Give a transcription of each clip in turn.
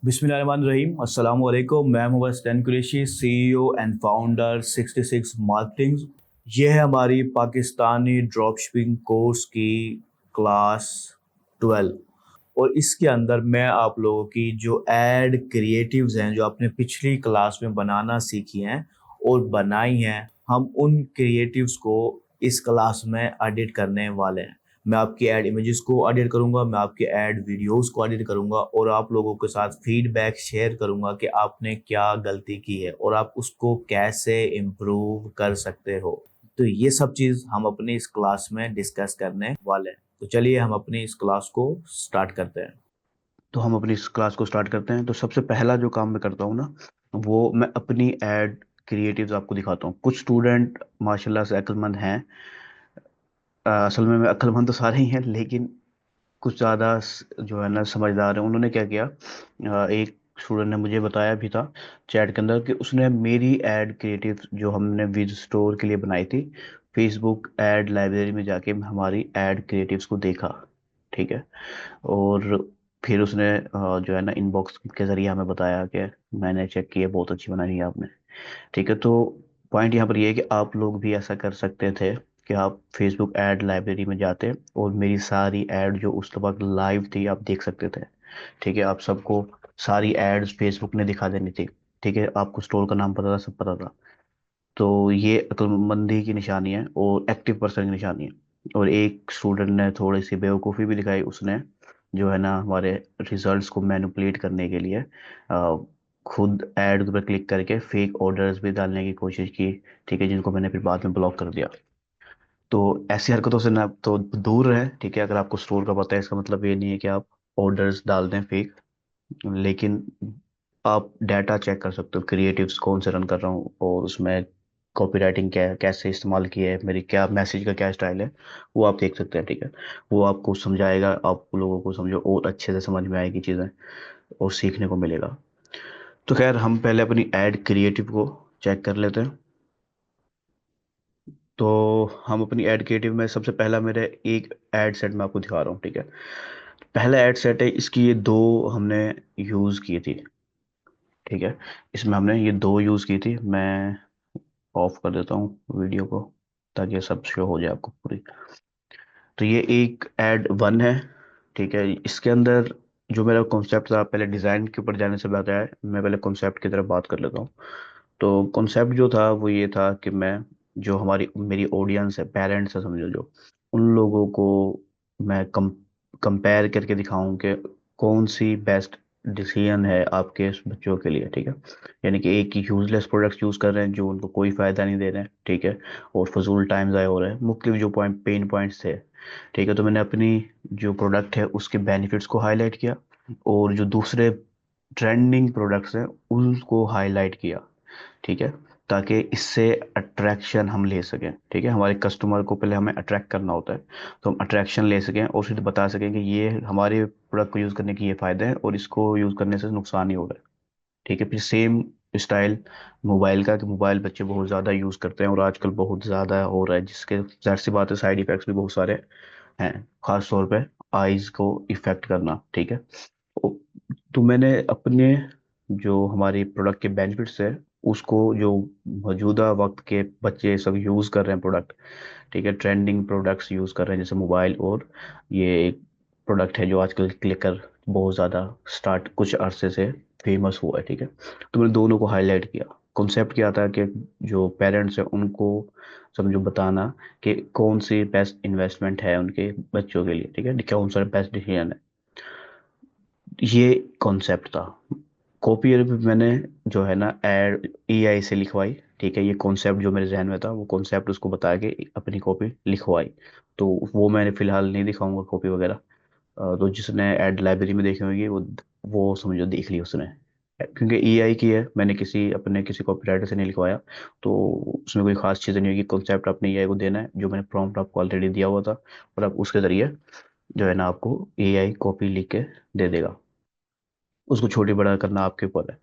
बिस्मिल्लाहिर्रहमानिर्रहीम अस्सलाम वालेकुम। मैं Mohammad Stan Qureshi, CEO and founder 66 marketing. ये है हमारी पाकिस्तानी ड्रॉपशिपिंग कोर्स की क्लास 12। और इसके अंदर मैं आप लोगों की जो एड क्रिएटिव्स हैं, जो आपने पिछली क्लास में बनाना सीखी हैं और बनाई हैं, हम उन क्रिएटिव्स को इस क्लास में एडिट करने वाले हैं। मैं आपकी ऐड इमेजेस को एडिट करूंगा, मैं आपकी ऐड वीडियोस को एडिट करूंगा और आप लोगों के साथ फीडबैक शेयर करूंगा कि आपने क्या गलती की है और आप उसको कैसे इम्प्रूव कर सकते हो। तो ये सब चीज़ हम अपनी इस क्लास में डिस्कस करने वाले हैं। तो चलिए हम अपनी इस क्लास को स्टार्ट करते हैं। तो हम अपनी इस क्लास को स्टार्ट करते हैं। तो सबसे पहला जो काम मैं करता हूँ ना, वो मैं अपनी एड क्रिएटिव्स आपको दिखाता हूँ। कुछ स्टूडेंट माशाल्लाह से अक्लमंद हैं। असल में मैं अक्लमंद तो सारे ही हैं, लेकिन कुछ ज़्यादा जो है ना समझदार हैं। उन्होंने क्या किया, एक स्टूडेंट ने मुझे बताया भी था चैट के अंदर कि उसने मेरी एड क्रिएटिव जो हमने विज स्टोर के लिए बनाई थी, फेसबुक एड लाइब्रेरी में जाके हमारी एड क्रिएटिव्स को देखा। ठीक है। और फिर उसने जो है ना इनबॉक्स के जरिए हमें बताया कि मैंने चेक किया, बहुत अच्छी बनाई है आपने। ठीक है। तो पॉइंट यहाँ पर ये है कि आप लोग भी ऐसा कर सकते थे कि आप फेसबुक ऐड लाइब्रेरी में जाते और मेरी सारी ऐड जो उस वक्त लाइव थी आप देख सकते थे। ठीक है। आप सबको सारी एड्स फेसबुक ने दिखा देनी थी। ठीक है। आपको स्टोर का नाम पता था, सब पता था। तो ये अक्लमंदी की निशानी है और एक्टिव पर्सन की निशानी है। और एक स्टूडेंट ने थोड़ी सी बेवकूफ़ी भी दिखाई। उसने जो है ना हमारे रिजल्ट्स को मैनिपुलेट करने के लिए खुद ऐड पर क्लिक करके फेक ऑर्डर्स भी डालने की कोशिश की। ठीक है। जिनको मैंने फिर बाद में ब्लॉक कर दिया। तो ऐसी हरकतों से ना तो दूर रहें। ठीक है। अगर आपको स्टोर का पता है, इसका मतलब ये नहीं है कि आप ऑर्डर्स डाल दें फेक। लेकिन आप डाटा चेक कर सकते हो, क्रिएटिव्स कौन से रन कर रहा हूँ और उसमें कॉपी राइटिंग क्या है, कैसे इस्तेमाल किया है, मेरी क्या मैसेज का क्या स्टाइल है, वो आप देख सकते हैं। ठीक है। वो आपको समझाएगा, आप लोगों को समझो और अच्छे से समझ में आएगी चीज़ें और सीखने को मिलेगा। तो खैर हम पहले अपनी ऐड क्रिएटिव को चेक कर लेते हैं। तो हम अपनी ऐड क्रिएटिव में सबसे पहला मेरे एक ऐड सेट मैं आपको दिखा रहा हूँ। ठीक है। पहला ऐड सेट है, इसकी ये दो हमने यूज़ की थी। ठीक है। इसमें हमने ये दो यूज़ की थी। मैं ऑफ कर देता हूँ वीडियो को ताकि ये सब शो हो जाए आपको पूरी। तो ये एक एड वन है। ठीक है। इसके अंदर जो मेरा कॉन्सेप्ट था, पहले डिज़ाइन के ऊपर जाने से पहले है मैं पहले कॉन्सेप्ट की तरफ बात कर लेता हूँ। तो कॉन्सेप्ट जो था वो ये था कि मैं जो हमारी मेरी ऑडियंस है, पेरेंट्स है समझो, जो उन लोगों को मैं कंपेयर करके दिखाऊं कि कौन सी बेस्ट डिसीजन है आपके इस बच्चों के लिए। ठीक है। यानी कि एक ही यूजलेस प्रोडक्ट्स यूज़ कर रहे हैं जो उनको कोई फ़ायदा नहीं दे रहे हैं। ठीक है। और फजूल टाइम ज़ाया हो रहा है, मुख्तलिफ जो पेन पॉइंट्स थे। ठीक है। तो मैंने अपनी जो प्रोडक्ट है उसके बेनिफिट्स को हाईलाइट किया और जो दूसरे ट्रेंडिंग प्रोडक्ट्स हैं उनको हाईलाइट किया। ठीक है। ताकि इससे अट्रैक्शन हम ले सकें। ठीक है। हमारे कस्टमर को पहले हमें अट्रैक्ट करना होता है, तो हम अट्रैक्शन ले सकें और फिर बता सकें कि ये हमारे प्रोडक्ट को यूज़ करने के ये फ़ायदे हैं और इसको यूज़ करने से नुकसान ही हो रहा है। ठीक है। फिर सेम स्टाइल मोबाइल का, कि मोबाइल बच्चे बहुत ज़्यादा यूज़ करते हैं और आजकल बहुत ज़्यादा हो रहा है, जिसके जाहिर सी बात है साइड इफ़ेक्ट्स भी बहुत सारे हैं, खास तौर पे आइज़ को इफ़ेक्ट करना। ठीक है। तो तो मैंने अपने जो हमारी प्रोडक्ट के बेनिफिट्स है उसको, जो मौजूदा वक्त के बच्चे सब यूज़ कर रहे हैं प्रोडक्ट, ठीक है, ट्रेंडिंग प्रोडक्ट्स यूज़ कर रहे हैं जैसे मोबाइल, और ये एक प्रोडक्ट है जो आजकल क्लिकर बहुत ज़्यादा स्टार्ट कुछ अरसे से फेमस हुआ है। ठीक है। तो मैंने दोनों को हाईलाइट किया। कॉन्सेप्ट क्या था कि जो पेरेंट्स हैं उनको समझो बताना कि कौन सी बेस्ट इन्वेस्टमेंट है उनके बच्चों के लिए। ठीक है। कौन सा बेस्ट डिसीजन है, ये कॉन्सेप्ट था। कॉपी भी मैंने जो है ना एड एआई से लिखवाई। ठीक है। ये कॉन्सेप्ट जो मेरे जहन में था वो कॉन्सेप्ट उसको बता के अपनी कॉपी लिखवाई। तो वो मैंने फिलहाल नहीं दिखाऊंगा कॉपी वगैरह। तो जिसने एड लाइब्रेरी में देखी होगी वो समझो देख ली उसने, क्योंकि एआई की है, मैंने अपने किसी कॉपीराइटर से नहीं लिखवाया। तो उसमें कोई खास चीज़ नहीं होगी। कॉन्सेप्ट आपने एआई को देना है, जो मैंने प्रॉम्प्ट आपको ऑलरेडी दिया हुआ था, और आप उसके ज़रिए जो है ना आपको एआई कॉपी लिख के दे देगा। उसको छोटी बड़ा करना आपके ऊपर है।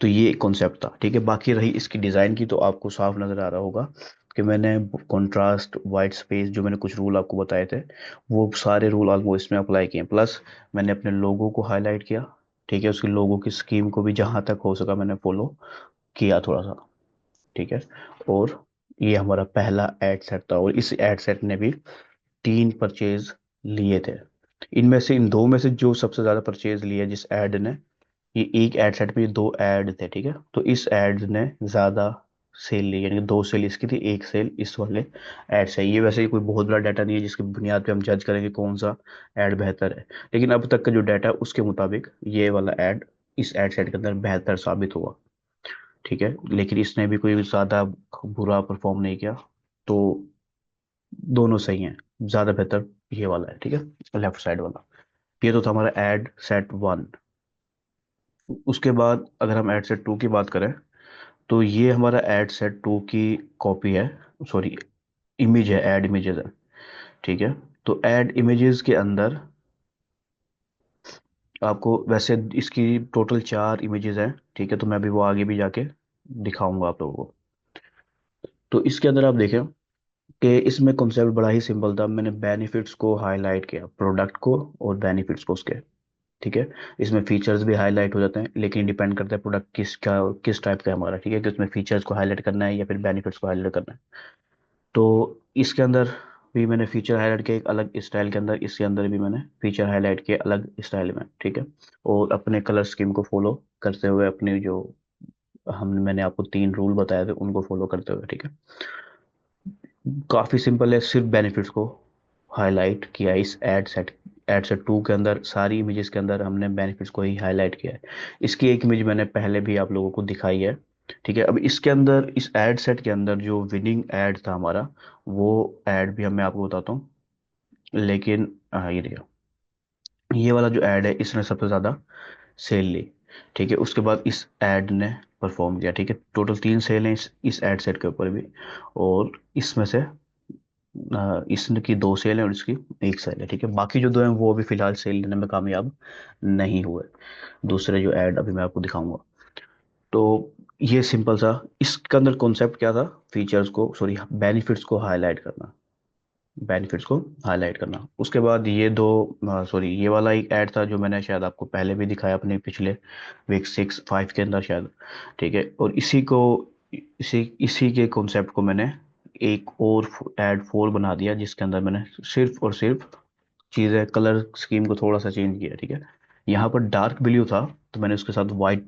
तो ये कॉन्सेप्ट था। ठीक है। बाकी रही इसकी डिज़ाइन की, तो आपको साफ नज़र आ रहा होगा कि मैंने कॉन्ट्रास्ट, वाइट स्पेस, जो मैंने कुछ रूल आपको बताए थे वो सारे रूल ऑलमोस्ट इसमें अप्लाई किए, प्लस मैंने अपने लोगों को हाईलाइट किया। ठीक है, उसके लोगों की स्कीम को भी जहां तक हो सका मैंने फॉलो किया थोड़ा सा। ठीक है, और ये हमारा पहला एड सेट था, और इस एड सेट ने भी 3 परचेज लिए थे। इनमें से इन दो में से जो सबसे ज्यादा परचेज लिए जिस एड ने, ये एक एड सेट में ये 2 एड थे। ठीक है, तो इस एड ने ज्यादा सेल ली, यानी कि 2 सेल इसकी थी, 1 सेल इस वाले एड से। ये वैसे ही कोई बहुत बड़ा डाटा नहीं है जिसकी बुनियाद पे हम जज करेंगे कौन सा एड बेहतर है, लेकिन अब तक का जो डाटा है उसके मुताबिक ये वाला एड इस एड सेट के अंदर बेहतर साबित हुआ। ठीक है, लेकिन इसने भी कोई ज्यादा बुरा परफॉर्म नहीं किया, तो दोनों सही हैं। ज्यादा बेहतर ये वाला है, ठीक है, लेफ्ट साइड वाला। ये तो था हमारा एड सेट 1। उसके बाद अगर हम एड सेट 2 की बात करें, तो ये हमारा एड सेट 2 की कॉपी है, सॉरी इमेज है, एड इमेजेस है। ठीक है, तो एड इमेजेस के अंदर आपको वैसे इसकी टोटल 4 इमेजेस हैं। ठीक है, तो मैं अभी वो आगे भी जाके दिखाऊंगा आप लोगों को। तो इसके अंदर आप देखें कि इसमें कॉन्सेप्ट बड़ा ही सिंपल था। मैंने बेनिफिट्स को हाईलाइट किया, प्रोडक्ट को और बेनिफिट्स को उसके। ठीक है, इसमें फीचर्स भी हाईलाइट हो जाते हैं, लेकिन डिपेंड करता है प्रोडक्ट किस टाइप का है हमारा। ठीक है, कि उसमें फीचर्स को हाईलाइट करना है या फिर बेनिफिट्स को हाईलाइट करना है। तो इसके अंदर भी मैंने फीचर हाईलाइट किया एक अलग स्टाइल के अंदर, इसके अंदर भी मैंने फीचर हाईलाइट किया अलग स्टाइल में। ठीक है, और अपने कलर स्कीम को फॉलो करते हुए, अपने जो हम मैंने आपको 3 रूल बताए थे उनको फॉलो करते हुए। ठीक है, काफ़ी सिंपल है, सिर्फ बेनिफिट्स को हाईलाइट किया है इस एड सेट 2 के अंदर। सारी इमेजेस के अंदर हमने बेनिफिट्स को ही हाईलाइट किया है। इसकी एक इमेज मैंने पहले भी आप लोगों को दिखाई है। ठीक है, अब इसके अंदर इस एड सेट के अंदर जो विनिंग एड था हमारा, वो एड भी मैं आपको बताता हूँ। लेकिन ये देखो, ये वाला जो एड है इसने सबसे ज़्यादा सेल ली। ठीक है, उसके बाद इस एड ने परफॉर्म किया। ठीक है, टोटल 3 सेल हैं इस एड सेट के ऊपर भी, और इसमें से इसकी 2 सेल है और इसकी 1 सेल है। ठीक है, बाकी जो 2 हैं वो अभी फिलहाल सेल लेने में कामयाब नहीं हुए, दूसरे जो ऐड अभी मैं आपको दिखाऊंगा। तो ये सिंपल सा इसके अंदर कॉन्सेप्ट क्या था, फीचर्स को सॉरी बेनिफिट्स को हाईलाइट करना, बेनिफिट्स को हाईलाइट करना। उसके बाद ये दो सॉरी ये वाला एक ऐड था जो मैंने शायद आपको पहले भी दिखाया अपने पिछले वीक 6-5 के अंदर शायद। ठीक है, और इसी के कॉन्सेप्ट को मैंने एक और ऐड 4 बना दिया, जिसके अंदर मैंने सिर्फ और सिर्फ चीज़ें कलर स्कीम को थोड़ा सा चेंज किया। ठीक है, यहाँ पर डार्क ब्लू था, तो मैंने उसके साथ वाइट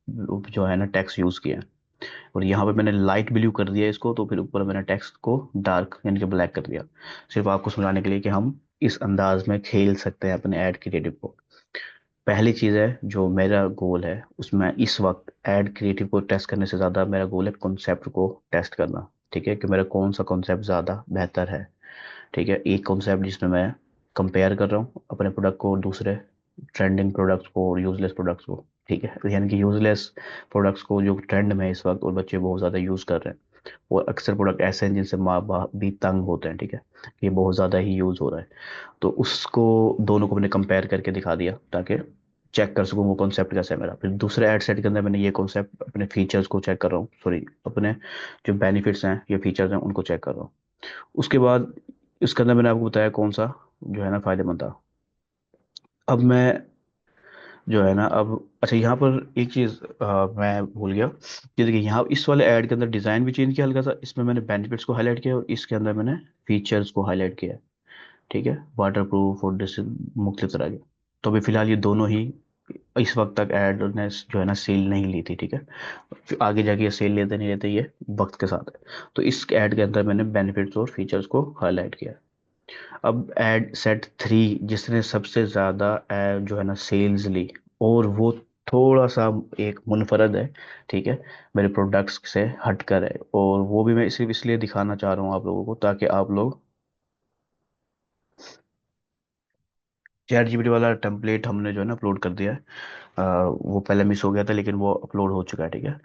जो है ना टेक्स्ट यूज़ किया, और यहाँ पे मैंने लाइट ब्लू कर दिया इसको, तो फिर ऊपर मैंने टेक्स्ट को डार्क यानी कि ब्लैक कर दिया, सिर्फ आपको समझाने के लिए कि हम इस अंदाज में खेल सकते हैं अपने ऐड क्रिएटिव को। पहली चीज़ है जो मेरा गोल है उसमें इस वक्त ऐड क्रिएटिव को टेस्ट करने से ज़्यादा मेरा गोल है कॉन्सेप्ट को टेस्ट करना। ठीक है, कि मेरा कौन सा कॉन्सेप्ट ज़्यादा बेहतर है। ठीक है, एक कॉन्सेप्ट जिसमें मैं कंपेयर कर रहा हूँ अपने प्रोडक्ट को दूसरे ट्रेंडिंग प्रोडक्ट्स को और यूजलेस प्रोडक्ट्स को। ठीक है, यानी कि यूजलेस प्रोडक्ट्स को जो ट्रेंड में है इस वक्त और बच्चे बहुत ज़्यादा यूज़ कर रहे हैं, और अक्सर प्रोडक्ट ऐसे हैं जिनसे माँ बाप भी तंग होते हैं। ठीक है, ये बहुत ज़्यादा ही यूज़ हो रहा है, तो उसको दोनों को मैंने कंपेयर करके दिखा दिया ताकि चेक कर सकूँ वो कॉन्सेप्ट कैसा है मेरा। फिर दूसरे एड सेट के अंदर मैंने ये कॉन्सेप्ट अपने फीचर्स को चेक कर रहा हूँ, सॉरी अपने जो बेनिफिट्स हैं या फीचर्स हैं उनको चेक कर रहा हूँ। उसके बाद इसके अंदर मैंने आपको बताया कौन सा जो है ना फायदेमंद था। अब मैं जो है ना अब अच्छा, यहाँ पर एक चीज़ मैं भूल गया कि देखिए यहाँ इस वाले ऐड के अंदर डिज़ाइन भी चेंज किया हल्का सा। इसमें मैंने बेनिफिट्स को हाईलाइट किया और इसके अंदर मैंने फीचर्स को हाईलाइट किया। ठीक है, वाटर प्रूफ और मुख्तलिफ तरह के। तो अभी फिलहाल ये दोनों ही इस वक्त तक ऐड ने जो है ना सेल नहीं ली थी। ठीक है, फिर आगे जाके ये सेल लेते नहीं लेते ये वक्त के साथ है। तो इस ऐड के अंदर मैंने बेनिफिट्स और फीचर्स को हाईलाइट किया। अब एड सेट 3 जिसने सबसे ज़्यादा जो है ना सेल्स ली, और वो थोड़ा सा एक मुनफरद है। ठीक है, मेरे प्रोडक्ट्स से हटकर है, और वो भी मैं सिर्फ इसलिए दिखाना चाह रहा हूँ आप लोगों को ताकि आप लोग चैट जीपीटी वाला टेम्पलेट हमने जो है ना अपलोड कर दिया है। वो पहले मिस हो गया था लेकिन वो अपलोड हो चुका है। ठीक है,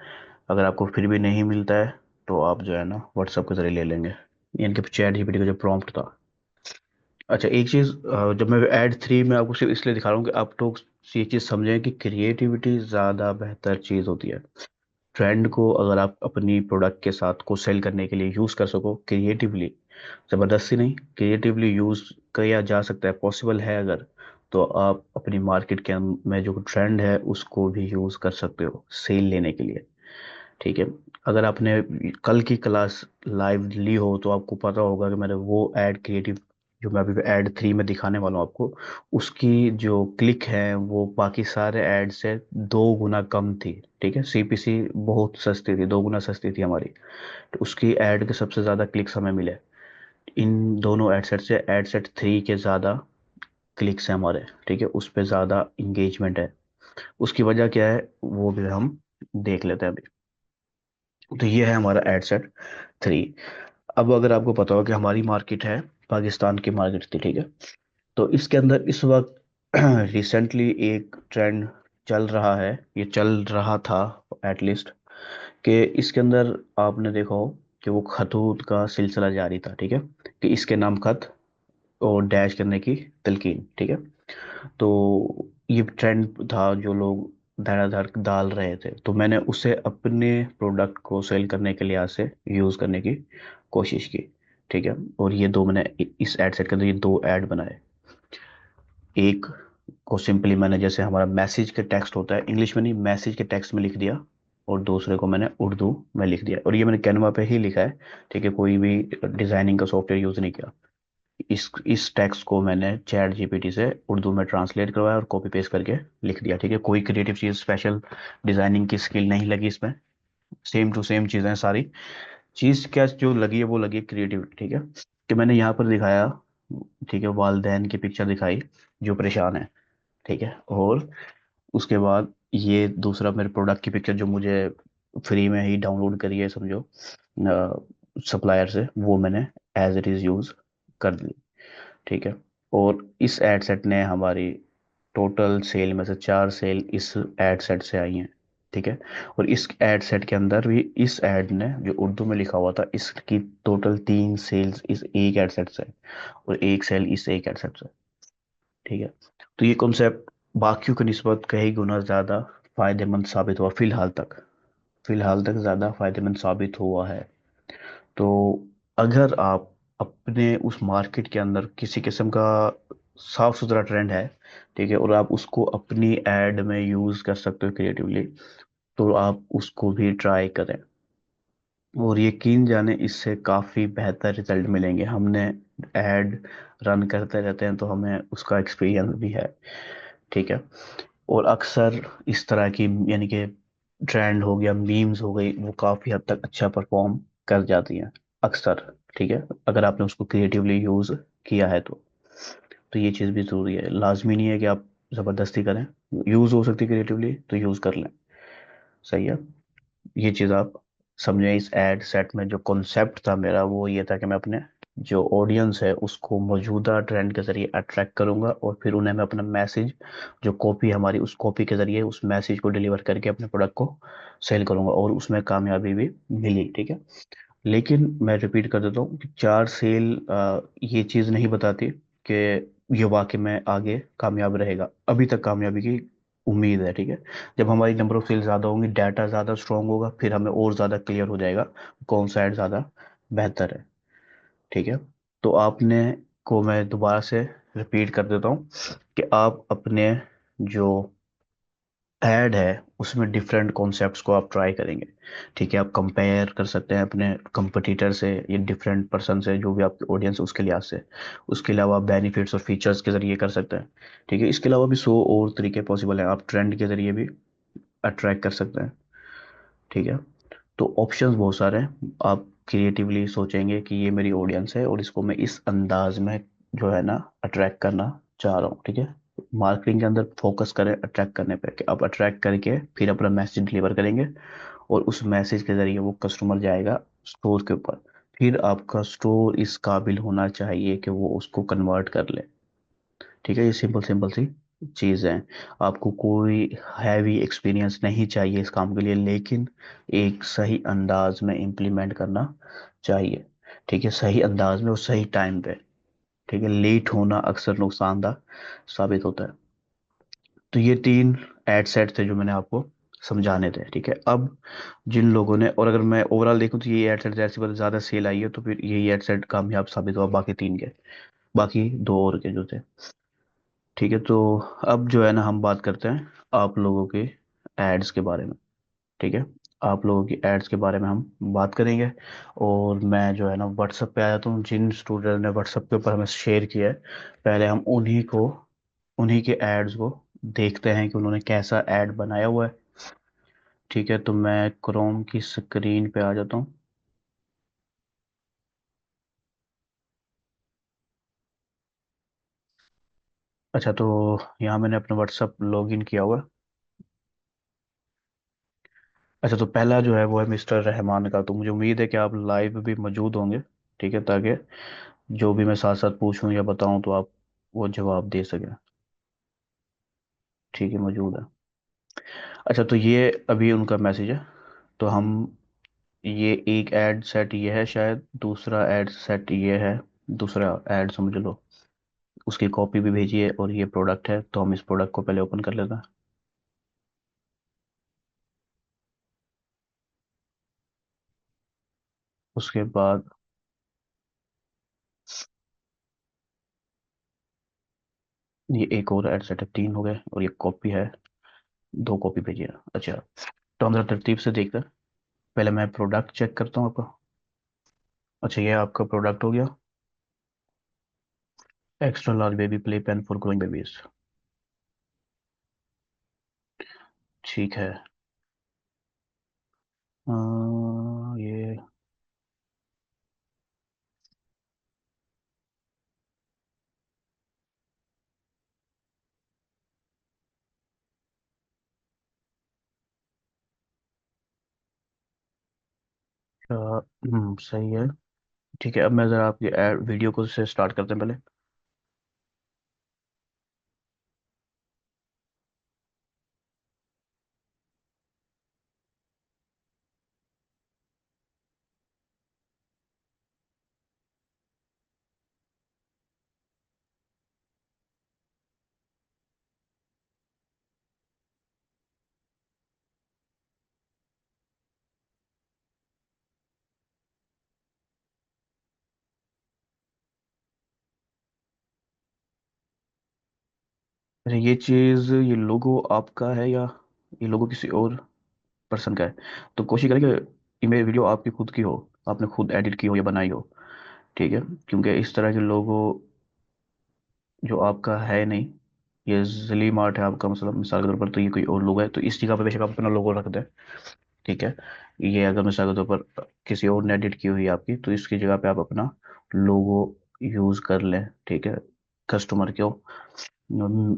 अगर आपको फिर भी नहीं मिलता है तो आप जो है ना व्हाट्सएप के जरिए ले लेंगे, यानी कि चैट जीपीटी का जो प्रॉम्प्ट था। अच्छा, एक चीज़ जब मैं ऐड 3 में आपको सिर्फ इसलिए दिखा रहा हूँ कि आप लोग ये चीज़ समझें कि क्रिएटिविटी ज़्यादा बेहतर चीज़ होती है। ट्रेंड को अगर आप अपनी प्रोडक्ट के साथ को सेल करने के लिए यूज़ कर सको क्रिएटिवली, ज़बरदस्ती नहीं, क्रिएटिवली यूज़ किया जा सकता है, पॉसिबल है अगर, तो आप अपनी मार्केट के में जो ट्रेंड है उसको भी यूज़ कर सकते हो सेल लेने के लिए। ठीक है। अगर आपने कल की क्लास लाइव ली हो तो आपको पता होगा कि मैंने वो ऐड क्रिएटिव जो मैं अभी ऐड 3 में दिखाने वाला हूँ आपको, उसकी जो क्लिक है वो बाकी सारे ऐड से 2 गुना कम थी। ठीक है, सीपीसी बहुत सस्ती थी, 2 गुना सस्ती थी हमारी। तो उसकी ऐड के सबसे ज़्यादा क्लिक्स हमें मिले। इन दोनों एडसेट से एडसेट 3 के ज़्यादा क्लिक्स हैं हमारे। ठीक है, उस पर ज़्यादा इंगेजमेंट है। उसकी वजह क्या है वो भी हम देख लेते हैं अभी। तो ये है हमारा एडसेट 3। अब अगर आपको पता हो कि हमारी मार्केट है पाकिस्तान की मार्केट थी, ठीक है, तो इसके अंदर इस वक्त रिसेंटली एक ट्रेंड चल रहा है, ये चल रहा था एटलीस्ट, कि इसके अंदर आपने देखा हो कि वो खतूत का सिलसिला जारी था। ठीक है, कि इसके नाम खत और डैश करने की तलकीन। ठीक है, तो ये ट्रेंड था जो लोग धड़ाधड़ डाल रहे थे, तो मैंने उसे अपने प्रोडक्ट को सेल करने के लिहाज से यूज़ करने की कोशिश की। ठीक है, और ये दो मैंने इस एड सेट के अंदर ये दो ऐड बनाए। एक को सिंपली मैंने जैसे हमारा मैसेज के टेक्स्ट होता है इंग्लिश में नहीं, मैसेज के टेक्स्ट में लिख दिया, और दूसरे को मैंने उर्दू में लिख दिया, और ये मैंने कैनवा पे ही लिखा है। ठीक है, कोई भी डिजाइनिंग का सॉफ्टवेयर यूज़ नहीं किया। इस टेक्स्ट को मैंने चैट जीपीटी से उर्दू में ट्रांसलेट करवाया और कॉपी पेस्ट करके लिख दिया। ठीक है, कोई क्रिएटिव चीज़ स्पेशल डिजाइनिंग की स्किल नहीं लगी इसमें, सेम टू सेम चीज़ें सारी। चीज़ क्या जो लगी है वो लगी क्रिएटिविटी। ठीक है, कि मैंने यहाँ पर दिखाया, ठीक है, वालदैन की पिक्चर दिखाई जो परेशान है। ठीक है, और उसके बाद ये दूसरा मेरे प्रोडक्ट की पिक्चर जो मुझे फ्री में ही डाउनलोड करी है समझो सप्लायर से, वो मैंने एज इट इज़ यूज़ कर दी। ठीक है, और इस एड सेट ने हमारी टोटल सेल में से 4 सेल इस एड सेट से आई हैं। ठीक है, और इस एड सेट के अंदर भी इस एड ने जो उर्दू में लिखा हुआ था इसकी टोटल 3 सेल्स इस एक एड सेट से, और एक सेल इस एक एड सेट से। ठीक है, तो ये कॉन्सेप्ट बाकियों की निस्बत कई गुना ज़्यादा फायदेमंद साबित हुआ फिलहाल तक ज़्यादा फायदेमंद साबित हुआ है। तो अगर आप अपने उस मार्केट के अंदर किसी किस्म का साफ सुथरा ट्रेंड है, ठीक है, और आप उसको अपनी एड में यूज़ कर सकते हो क्रिएटिवली, तो आप उसको भी ट्राई करें, और यकीन जाने इससे काफ़ी बेहतर रिजल्ट मिलेंगे। हमने ऐड रन करते रहते हैं तो हमें उसका एक्सपीरियंस भी है। ठीक है, और अक्सर इस तरह की यानी कि ट्रेंड हो गया, मीम्स हो गई, वो काफ़ी हद तक अच्छा परफॉर्म कर जाती हैं अक्सर। ठीक है, अगर आपने उसको क्रिएटिवली यूज़ किया है तो ये चीज़ भी ज़रूरी है। लाजमी नहीं है कि आप ज़बरदस्ती करें, यूज़ हो सकती है क्रिएटिवली तो यूज़ कर लें। सही है, ये चीज़ आप समझें। इस एड सेट में जो कॉन्सेप्ट था मेरा वो ये था कि मैं अपने जो ऑडियंस है उसको मौजूदा ट्रेंड के ज़रिए अट्रैक्ट करूंगा, और फिर उन्हें मैं अपना मैसेज जो कॉपी हमारी उस कॉपी के ज़रिए उस मैसेज को डिलीवर करके अपने प्रोडक्ट को सेल करूंगा, और उसमें कामयाबी भी मिली। ठीक है, लेकिन मैं रिपीट कर देता हूँ कि 4 सेल ये चीज़ नहीं बताती कि ये वाकई में आगे कामयाब रहेगा। अभी तक कामयाबी की उम्मीद है। ठीक है, जब हमारी नंबर ऑफ सेल ज़्यादा होंगी, डाटा ज़्यादा स्ट्रॉन्ग होगा, फिर हमें और ज़्यादा क्लियर हो जाएगा कौन सा ऐड ज़्यादा बेहतर है। ठीक है, तो आपने को मैं दोबारा से रिपीट कर देता हूँ कि आप अपने जो ऐड है उसमें डिफरेंट कॉन्सेप्ट्स को आप ट्राई करेंगे। ठीक है, आप कंपेयर कर सकते हैं अपने कंपटीटर से, ये डिफरेंट पर्सन से, जो भी आपकी ऑडियंस है उसके लिहाज से। उसके अलावा आप बेनिफिट्स और फीचर्स के जरिए कर सकते हैं। ठीक है, इसके अलावा भी 100 और तरीके पॉसिबल हैं, आप ट्रेंड के जरिए भी अट्रैक्ट कर सकते हैं। ठीक है, तो ऑप्शंस बहुत सारे हैं। आप क्रिएटिवली सोचेंगे कि ये मेरी ऑडियंस है और इसको मैं इस अंदाज में जो है ना अट्रैक्ट करना चाह रहा हूँ। ठीक है, मार्केटिंग के अंदर फोकस करें अट्रैक्ट करने पे, कि आप अट्रैक्ट करके फिर अपना मैसेज डिलीवर करेंगे, और उस मैसेज के जरिए वो कस्टमर जाएगा स्टोर के ऊपर। फिर आपका स्टोर इस काबिल होना चाहिए कि वो उसको कन्वर्ट कर ले। ठीक है, ये सिंपल सिंपल सी चीज़ है। आपको कोई हैवी एक्सपीरियंस नहीं चाहिए इस काम के लिए, लेकिन एक सही अंदाज में इम्प्लीमेंट करना चाहिए। ठीक है, सही अंदाज में और सही टाइम पे। ठीक है, लेट होना अक्सर नुकसानदा साबित होता है। तो ये 3 एड सेट थे जो मैंने आपको समझाने थे। ठीक है, अब जिन लोगों ने, और अगर मैं ओवरऑल देखूं तो ये एड सेट जैसे बहुत ज़्यादा सेल आई है, तो फिर यही एड सेट कामयाब साबित हुआ बाकी 3 के, बाकी 2 और के जो थे। ठीक है, तो अब जो है ना हम बात करते हैं आप लोगों के एड्स के बारे में। ठीक है, आप लोगों की एड्स के बारे में हम बात करेंगे। और मैं जो है ना व्हाट्सएप पे आ जाता हूँ, जिन स्टूडेंट ने व्हाट्सएप के ऊपर हमें शेयर किया है, पहले हम उन्हीं के एड्स को देखते हैं कि उन्होंने कैसा एड बनाया हुआ है। ठीक है, तो मैं क्रोम की स्क्रीन पे आ जाता हूँ। अच्छा, तो यहाँ मैंने अपना व्हाट्सएप लॉगिन किया हुआ है। अच्छा, तो पहला जो है वो है मिस्टर रहमान का। तो मुझे उम्मीद है कि आप लाइव भी मौजूद होंगे। ठीक है, ताकि जो भी मैं साथ साथ पूछूं या बताऊं तो आप वो जवाब दे सकें। ठीक है, मौजूद है। अच्छा, तो ये अभी उनका मैसेज है। तो हम ये एक ऐड सेट ये है, शायद दूसरा ऐड सेट ये है। दूसरा ऐड समझ लो, उसकी कॉपी भी भेजी है और ये प्रोडक्ट है। तो हम इस प्रोडक्ट को पहले ओपन कर लेते हैं। उसके बाद ये एक और ऐड सेट है, तीन हो गए, और ये कॉपी है, दो कॉपी भेजी है। अच्छा, तो हम जरा तरतीब से देखते हैं। पहले मैं प्रोडक्ट चेक करता हूँ आपका। अच्छा, ये आपका प्रोडक्ट हो गया, extra large baby play pen for growing babies. ठीक है। ये सही है। ठीक है, अब मैं ज़रा आपकी एड वीडियो को से स्टार्ट करते हैं पहले। अच्छा, ये चीज़, ये लोगो आपका है या ये लोगो किसी और पर्सन का है? तो कोशिश करें कि ये वीडियो आपकी खुद की हो, आपने खुद एडिट की हो या बनाई हो। ठीक है, क्योंकि इस तरह के लोगो जो आपका है नहीं, ये जलीम आर्ट है आपका, मतलब मिसाल के तौर पर, तो ये कोई और लोगो है तो इस जगह पे बेशक आप अपना लोगो रख दें। ठीक है, ये अगर मिसाल के तौर पर किसी और ने एडिट की हुई है आपकी, तो इसकी जगह पे आप अपना लोगो यूज कर लें। ठीक है, कस्टमर क्यों,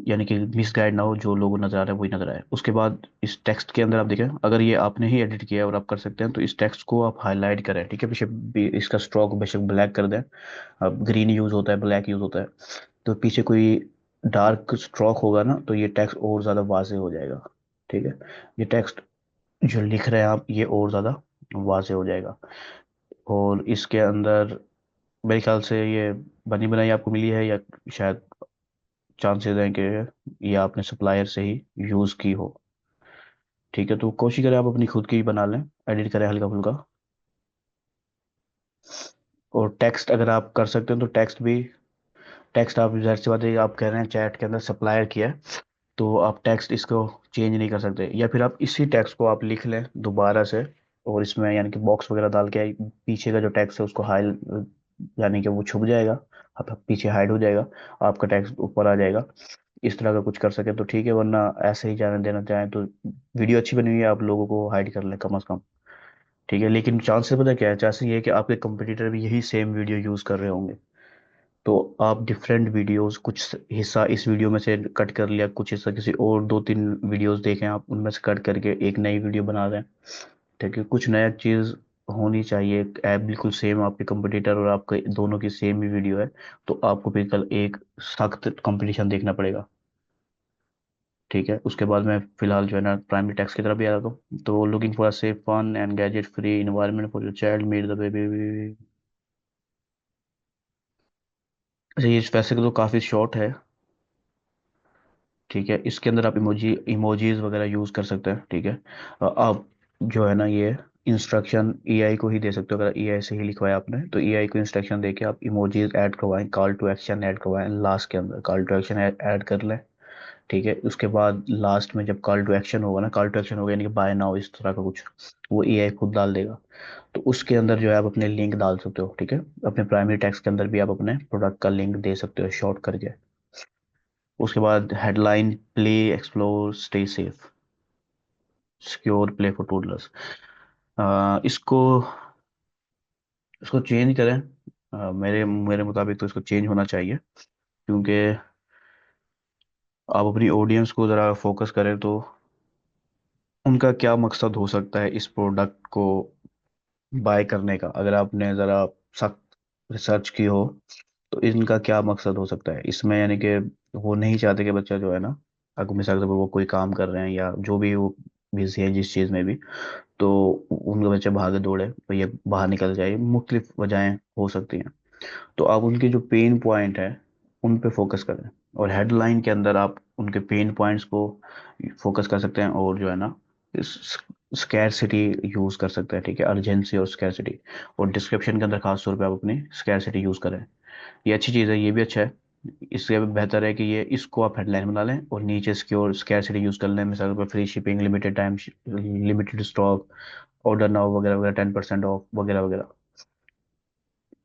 यानी कि मिसगाइड ना हो, जो लोगो नजर आ रहा है वही नजर आए। उसके बाद इस टेक्स्ट के अंदर आप देखें, अगर ये आपने ही एडिट किया है और आप कर सकते हैं, तो इस टेक्स्ट को आप हाईलाइट करें। ठीक है, पीछे इसका स्ट्रोक बेशक ब्लैक कर दें। अब ग्रीन यूज होता है, ब्लैक यूज होता है। तो पीछे कोई डार्क स्ट्रोक होगा ना, तो ये टेक्स्ट और ज़्यादा वाजे हो जाएगा। ठीक है, ये टेक्स्ट जो लिख रहे हैं आप, ये और ज़्यादा वाजे हो जाएगा। और इसके अंदर मेरे ख्याल से ये बनी बनाई आपको मिली है, या शायद चांसेस हैं कि ये आपने सप्लायर से ही यूज़ की हो। ठीक है, तो कोशिश करें आप अपनी खुद की ही बना लें, एडिट करें हल्का फुल्का। और टेक्स्ट अगर आप कर सकते हैं तो टेक्स्ट आप, जाहिर सी बात है, आप कह रहे हैं चैट के अंदर सप्लायर किया है, तो आप टेक्स्ट इसको चेंज नहीं कर सकते। या फिर आप इसी टेक्स्ट को आप लिख लें दोबारा से, और इसमें यानी कि बॉक्स वगैरह डाल के पीछे का जो टेक्स्ट है उसको हाई, यानी कि वो छुप जाएगा, आप पीछे हाइड हो जाएगा, आपका टेक्स्ट ऊपर आ जाएगा। इस तरह का कुछ कर सके तो ठीक है, वरना ऐसे ही जाने देना चाहें तो वीडियो अच्छी बनी हुई है, आप लोगों को हाइड कर लें कम अज़ कम। ठीक है, लेकिन चांसेस पता क्या है, चांसेस ये है कि आपके कंपटीटर भी यही सेम वीडियो यूज़ कर रहे होंगे। तो आप डिफरेंट वीडियोस, कुछ हिस्सा इस वीडियो में से कट कर लिया, कुछ हिस्सा किसी और दो तीन वीडियोस देखें आप, उनमें से कट करके एक नई वीडियो बना दें। ठीक है, कुछ नया चीज़ होनी चाहिए। ऐप बिल्कुल सेम आपके कंपटीटर और आपके दोनों की सेम ही वीडियो है, तो आपको बिल्कुल एक सख्त कंपटीशन देखना पड़ेगा। ठीक है, उसके बाद मैं फिलहाल जो है ना प्राइमरी टैक्स की तरफ भी आ रहा हूँ। तो looking for safe fun and gadget free environment for your child, made the baby. अच्छा, ये वैसे तो काफ़ी शॉर्ट है। ठीक है, इसके अंदर आप इमोजीज वगैरह यूज़ कर सकते हैं। ठीक है, आप जो है ना ये इंस्ट्रक्शन एआई को ही दे सकते हो। अगर एआई से ही लिखवाया आपने तो एआई को इंस्ट्रक्शन देके आप इमोजीज ऐड करवाएं, कॉल टू एक्शन ऐड करवाएं, लास्ट के अंदर कॉल टू एक्शन ऐड कर लें। ठीक है, उसके बाद लास्ट में जब कॉल टू एक्शन होगा ना, कॉल टू एक्शन होगा यानी कि बाय नाउ इस तरह का कुछ, वो एआई खुद डाल देगा। तो उसके अंदर जो है आप अपने लिंक डाल सकते हो। ठीक है, अपने प्राइमरी टेक्स्ट के अंदर भी आप अपने प्रोडक्ट का लिंक दे सकते हो शॉर्ट करके। उसके बाद headline, play explore stay safe secure play for toddlers. इसको इसको चेंज करें। मेरे मेरे मुताबिक तो इसको चेंज होना चाहिए, क्योंकि आप अपनी ऑडियंस को ज़रा फोकस करें तो उनका क्या मकसद हो सकता है इस प्रोडक्ट को बाय करने का। अगर आपने ज़रा सख्त रिसर्च की हो तो इनका क्या मकसद हो सकता है इसमें, यानी कि वो नहीं चाहते कि बच्चा जो है ना, अगर मिसाल के तौर पर वो कोई काम कर रहे हैं या जो भी वो बिजी है जिस चीज़ में भी, तो उनके बच्चे भागे दौड़े तो ये बाहर निकल जाए, मुख्तलिफ वजहें हो सकती हैं। तो आप उनके जो पेन पॉइंट है उन पे फोकस करें, और हेडलाइन के अंदर आप उनके पेन पॉइंट्स को फोकस कर सकते हैं, और जो है ना स्कैरसिटी यूज़ कर सकते हैं। ठीक है, अर्जेंसी और स्कैरसिटी। और डिस्क्रिप्शन के अंदर खास तौर पे आप अपनी स्कैरसिटी यूज़ करें। ये अच्छी चीज़ है, ये भी अच्छा है। इससे बेहतर है कि ये इसको आप हेडलाइन बना लें और नीचे सिक्योर स्कैरसिटी यूज़ कर लें। मिसाल पर free shipping, limited time, limited stock, order now वगैरह वगैरह, 10% ऑफ वगैरह वगैरह।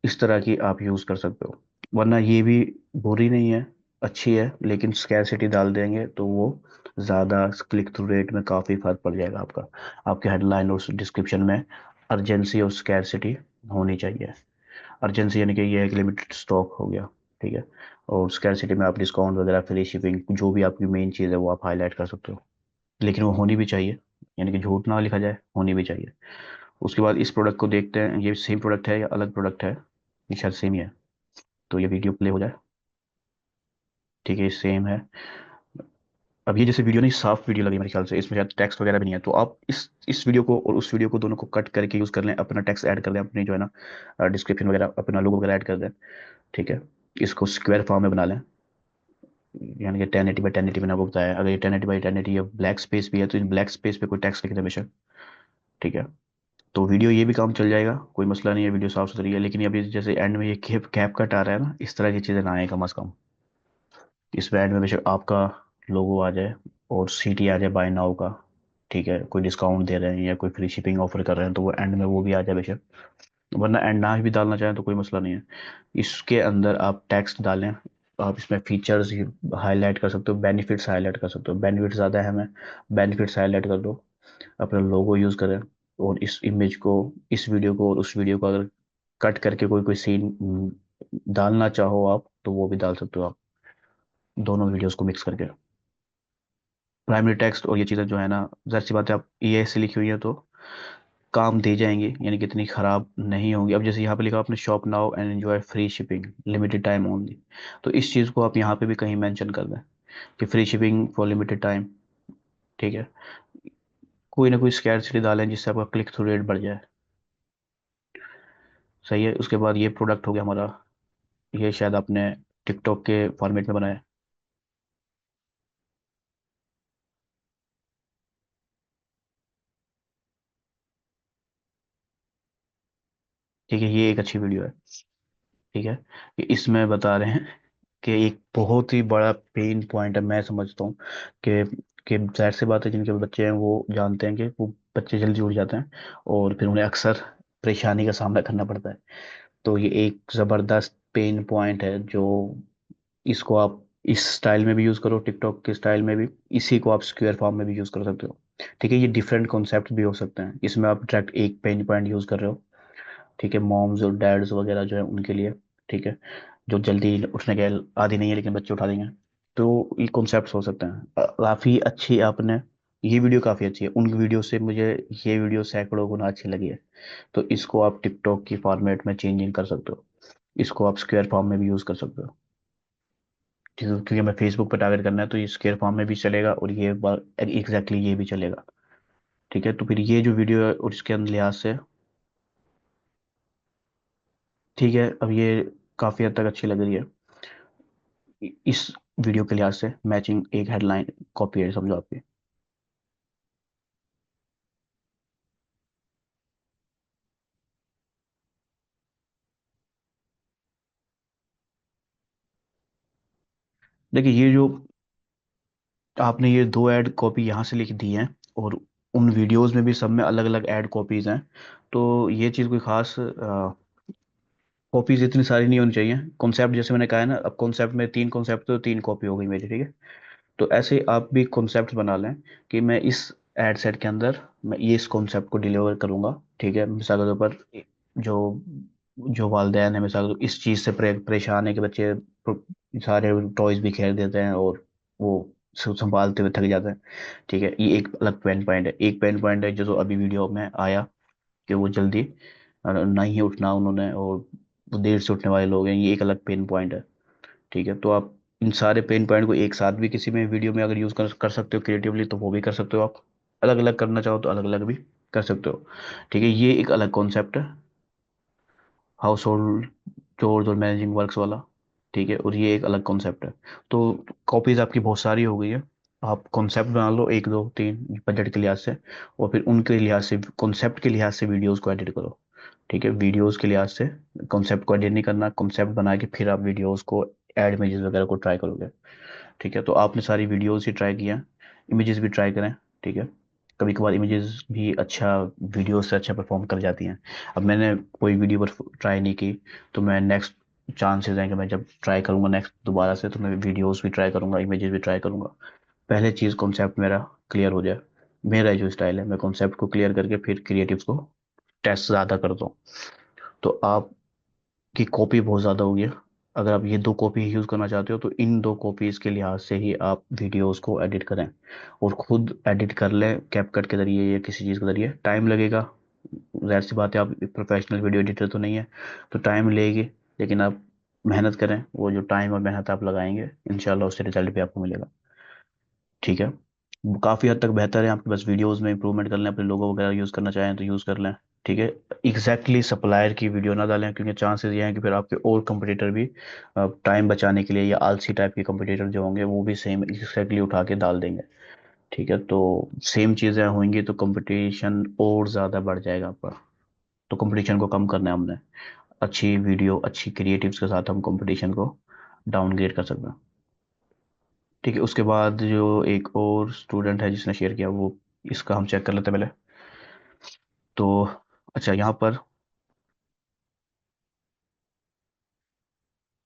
इस तरह की आप यूज़ कर सकते हो। वरना ये भी बुरी नहीं है, अच्छी है, लेकिन स्कैरसिटी डाल देंगे तो वो ज़्यादा क्लिक थ्रू रेट में काफ़ी फर्क पड़ जाएगा आपका। आपके हेडलाइन और डिस्क्रिप्शन में अर्जेंसी और स्कैरसिटी होनी चाहिए। अर्जेंसी यानी कि ये है कि लिमिटेड स्टॉक हो गया। ठीक है, और स्कैरसिटी में आप डिस्काउंट वगैरह, फ्री शिपिंग, जो भी आपकी मेन चीज़ है वो आप हाईलाइट कर सकते हो। लेकिन वो होनी भी चाहिए, यानी कि झूठ ना लिखा जाए, होनी भी चाहिए। उसके बाद इस प्रोडक्ट को देखते हैं, ये सेम प्रोडक्ट है या अलग प्रोडक्ट है। ये शायद सेम ही है, तो ये वीडियो प्ले हो जाए। ठीक है, सेम है। अब ये जैसे वीडियो नहीं, साफ वीडियो लगी मेरे ख्याल से, इसमें शायद टेक्स्ट वगैरह भी नहीं है, तो आप इस वीडियो को और उस वीडियो को दोनों को कट करके यूज़ कर लें, अपना टेक्स्ट ऐड कर दें, अपनी जो है ना डिस्क्रिप्शन वगैरह, अपना लोगो वगैरह ऐड कर दें। ठीक है, इसको स्क्वायर फॉर्म में बना लें, यानी कि 1080 बाई 1080 मैंने आपको बताया। अगर ये 1080 बाई 1080 या ब्लैक स्पेस भी है तो इन ब्लैक स्पेस पे कोई टेक्स्ट लिख दें बेशक। ठीक है, तो वीडियो ये भी काम चल जाएगा, कोई मसला नहीं है, वीडियो साफ सुथरी है। लेकिन अभी जैसे एंड में ये कैप कैप कट आ रहा है ना, इस तरह की चीज़ें ना आए कम अज़ कम। इस एंड में बेशक आपका लोगो आ जाए और सीटी आ जाए बाय नाउ का। ठीक है, कोई डिस्काउंट दे रहे हैं या कोई फ्री शिपिंग ऑफर कर रहे हैं तो वो एंड में वो भी आ जाए बेशक। वरना एंड ना भी डालना चाहें तो कोई मसला नहीं है। इसके अंदर आप टेक्स्ट डालें। आप इसमें फीचर्स हाईलाइट कर सकते हो, बेनिफिट्स हाईलाइट कर सकते हो। बेनिफिट ज़्यादा है हमें, बेनिफिट्स हाईलाइट कर दो, अपना लोगो यूज़ करें। और इस इमेज को, इस वीडियो को और उस वीडियो को अगर कट करके कोई कोई सीन डालना चाहो आप तो वो भी डाल सकते हो आप, दोनों वीडियोस को मिक्स करके। प्राइमरी टेक्स्ट और ये चीज़ें जो है ना, जाहिर सी बात है आप एआई से लिखी हुई है तो काम दे जाएंगी, यानी कि इतनी ख़राब नहीं होंगी। अब जैसे यहाँ पे लिखा आपने shop now and enjoy free shipping limited time only, तो इस चीज़ को आप यहाँ पे भी कहीं मेंशन कर दें कि free shipping for limited time. ठीक है, कोई ना कोई स्कैरसिटी डालें जिससे आपका क्लिक थ्रू रेट बढ़ जाए। सही है, उसके बाद ये प्रोडक्ट हो गया हमारा। ये शायद आपने टिकटॉक के फॉर्मेट में बनाया है। ठीक है, ये एक अच्छी वीडियो है। ठीक है, कि इसमें बता रहे हैं कि एक बहुत ही बड़ा पेन पॉइंट है, मैं समझता हूँ कि कि जाहिर सी बात है, जिनके बच्चे हैं वो जानते हैं कि वो बच्चे जल्दी उठ जाते हैं और फिर उन्हें अक्सर परेशानी का सामना करना पड़ता है। तो ये एक ज़बरदस्त पेन पॉइंट है जो, इसको आप इस स्टाइल में भी यूज़ करो, टिकटॉक के स्टाइल में भी, इसी को आप स्क्वायर फॉर्म में भी यूज़ कर सकते हो। ठीक है, ये डिफरेंट कॉन्सेप्ट भी हो सकते हैं, इसमें आप डायरेक्ट एक पेन पॉइंट यूज़ कर रहे हो। ठीक है, मॉम्स और डैड्स वगैरह जो है उनके लिए। ठीक है, जो जल्दी उठने के आदी नहीं है लेकिन बच्चे उठा देंगे, तो ये कॉन्सेप्ट्स हो सकते हैं। काफ़ी अच्छी आपने, ये वीडियो काफ़ी अच्छी है, उन वीडियो से मुझे ये वीडियो सैकड़ों गुना अच्छी लगी है। तो इसको आप टिकटॉक की फॉर्मेट में चेंजिंग कर सकते हो, इसको आप स्क्वायर फॉर्म में भी यूज़ कर सकते हो। ठीक है, क्योंकि हमें फेसबुक पर टारगेट करना है तो ये स्क्वायर फॉर्म में भी चलेगा और ये एग्जैक्टली ये भी चलेगा। ठीक है, तो फिर ये जो वीडियो है और इसके अंदर लिहाज से ठीक है, अब ये काफ़ी हद तक अच्छी लग रही है। इस वीडियो के लिहाज से मैचिंग एक हेडलाइन कॉपी है समझो आपकी। देखिए ये जो आपने ये दो ऐड कॉपी यहाँ से लिख दी हैं, और उन वीडियोस में भी सब में अलग अलग ऐड कॉपीज हैं, तो ये चीज़ कोई खास कॉपीज इतनी सारी नहीं होनी चाहिए। कॉन्सेप्ट जैसे मैंने कहा है ना, अब कॉन्सेप्ट में तीन कॉन्सेप्ट, तो तीन कॉपी हो गई मेरी, ठीक है। तो ऐसे ही आप भी कॉन्सेप्ट बना लें कि मैं इस एड सेट के अंदर मैं ये इस कॉन्सेप्ट को डिलीवर करूंगा, ठीक है। मिसाल के तौर पर जो जो वालदेन है मिसाल के तौर पर इस चीज़ से परेशान है कि बच्चे सारे टॉयज भी खेल देते हैं और वो संभालते हुए थक जाते हैं, ठीक है। ये एक अलग पेन पॉइंट है। एक पेन पॉइंट है जो अभी वीडियो में आया कि वो जल्दी नहीं उठना उन्होंने, और वो देर से उठने वाले लोग हैं, ये एक अलग पेन पॉइंट है, ठीक है। तो आप इन सारे पेन पॉइंट को एक साथ भी किसी में वीडियो में अगर यूज़ कर सकते हो क्रिएटिवली, तो वो भी कर सकते हो आप। अलग अलग करना चाहो तो अलग अलग भी कर सकते हो, ठीक है। ये एक अलग कॉन्सेप्ट है, हाउस होल्ड चोर्स और मैनेजिंग वर्क्स वाला, ठीक है। और ये एक अलग कॉन्सेप्ट है। तो कॉपीज आपकी बहुत सारी हो गई है। आप कॉन्सेप्ट बना लो एक दो तीन बजट के लिहाज से, और फिर उनके लिहाज से कॉन्सेप्ट के लिहाज से वीडियोस को एडिट करो, ठीक है। वीडियोस के लिहाज से कॉन्सेप्ट को एडिट नहीं करना, कॉन्सेप्ट बना के फिर आप वीडियोस को एड इमेजेस वगैरह को ट्राई करोगे, ठीक है। तो आपने सारी वीडियोस ही ट्राई किया, इमेजेस भी ट्राई करें, ठीक है। कभी कभार इमेजेस भी अच्छा वीडियो से अच्छा परफॉर्म कर जाती हैं। अब मैंने कोई वीडियो पर ट्राई नहीं की, तो मैं नेक्स्ट चांसेस हैं कि मैं जब ट्राई करूंगा नेक्स्ट दोबारा से, तो मैं वीडियोस भी ट्राई करूंगा, इमेजेस भी ट्राई करूंगा। पहले चीज़ कॉन्सेप्ट मेरा क्लियर हो जाए। मेरा जो स्टाइल है, मैं कॉन्सेप्ट को क्लियर करके फिर क्रिएटिव्स को टेस्ट ज़्यादा करता हूँ। तो आप की कॉपी बहुत ज़्यादा होगी। अगर आप ये दो कॉपी यूज़ करना चाहते हो, तो इन दो कॉपीज़ के लिहाज से ही आप वीडियोस को एडिट करें, और खुद एडिट कर लें कैपकट के ज़रिए या किसी चीज़ के ज़रिए। टाइम लगेगा, ज़ाहिर सी बात है, आप प्रोफेशनल वीडियो एडिटर तो नहीं है, तो टाइम लगेगी। लेकिन आप मेहनत करें, वो जो टाइम और मेहनत आप लगाएंगे, इंशाल्लाह उससे रिजल्ट भी आपको मिलेगा, ठीक है। काफ़ी हद तक बेहतर है, आपके बस वीडियोस में इंप्रूवमेंट कर लें, अपने लोगो वगैरह यूज़ करना चाहें तो यूज़ कर लें, ठीक है। एग्जैक्टली सप्लायर की वीडियो ना डालें, क्योंकि चांसेस ये हैं कि फिर आपके और कंपटीटर भी टाइम बचाने के लिए, या आलसी टाइप के कंपटीटर जो होंगे, वो भी सेम एग्जैक्टली उठा के डाल देंगे, ठीक है। तो सेम चीज़ें होंगी तो कंपटीशन और ज़्यादा बढ़ जाएगा आपका। तो कंपटीशन को कम करना है हमने, अच्छी वीडियो अच्छी क्रिएटिव्स के साथ हम कंपटीशन को डाउनग्रेड कर सकते हैं, ठीक है। उसके बाद जो एक और स्टूडेंट है जिसने शेयर किया, वो इसका हम चेक कर लेते हैं पहले। तो अच्छा, यहाँ पर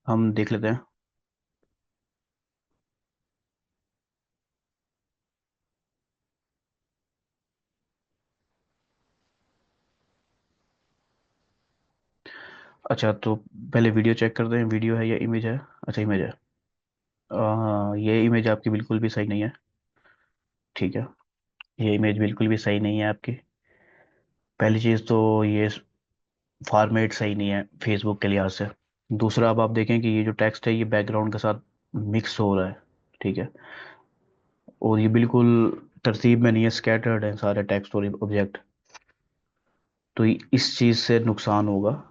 हम देख लेते हैं। अच्छा, तो पहले वीडियो चेक करते हैं, वीडियो है या इमेज है। अच्छा, इमेज है। ये इमेज आपकी बिल्कुल भी सही नहीं है, ठीक है। ये इमेज बिल्कुल भी सही नहीं है आपकी। पहली चीज़ तो ये फॉर्मेट सही नहीं है फेसबुक के लिहाज से। दूसरा, अब आप देखें कि ये जो टेक्स्ट है ये बैकग्राउंड के साथ मिक्स हो रहा है, ठीक है। और ये बिल्कुल तरतीब में नहीं है, स्कैटर्ड है सारे टेक्स्ट और ऑब्जेक्ट। तो इस चीज़ से नुकसान होगा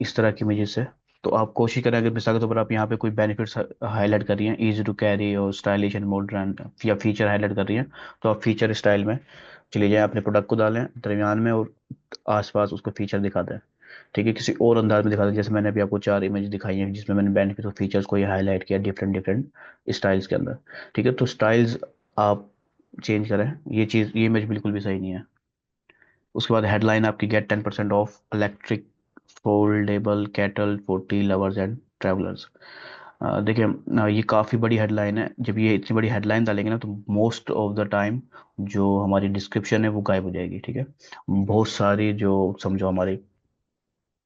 इस तरह की इमेजेस से। तो आप कोशिश करें, अगर मिसाल के तौर पर आप यहाँ पे कोई बेनिफिट्स हाईलाइट कर रही हैं, इजी टू कैरी और स्टाइलिश एंड मॉडर्न, या फीचर हाईलाइट कर रही हैं, तो आप फीचर स्टाइल में चले जाएं, अपने प्रोडक्ट को डालें दरमियान में, और आसपास उसको फीचर दिखा दें, ठीक है। किसी और अंदाज में दिखा दें, जैसे मैंने अभी आपको चार इमेज दिखाई हैं जिसमें मैंने बेनिफिट और फीचर्स को ये हाईलाइट किया डिफरेंट डिफरेंट स्टाइल्स के अंदर, ठीक है। तो स्टाइल्स आप चेंज करें, ये चीज़ ये इमेज बिल्कुल भी सही नहीं है। उसके बाद हेडलाइन आपकी, get 10% off electric foldable kettle for tea lovers and travellers. देखिए, ये काफ़ी बड़ी हेडलाइन है। जब ये इतनी बड़ी हेडलाइन डालेंगे ना, तो मोस्ट ऑफ द टाइम जो हमारी डिस्क्रिप्शन है वो गायब हो जाएगी, ठीक है। बहुत सारी जो समझो हमारी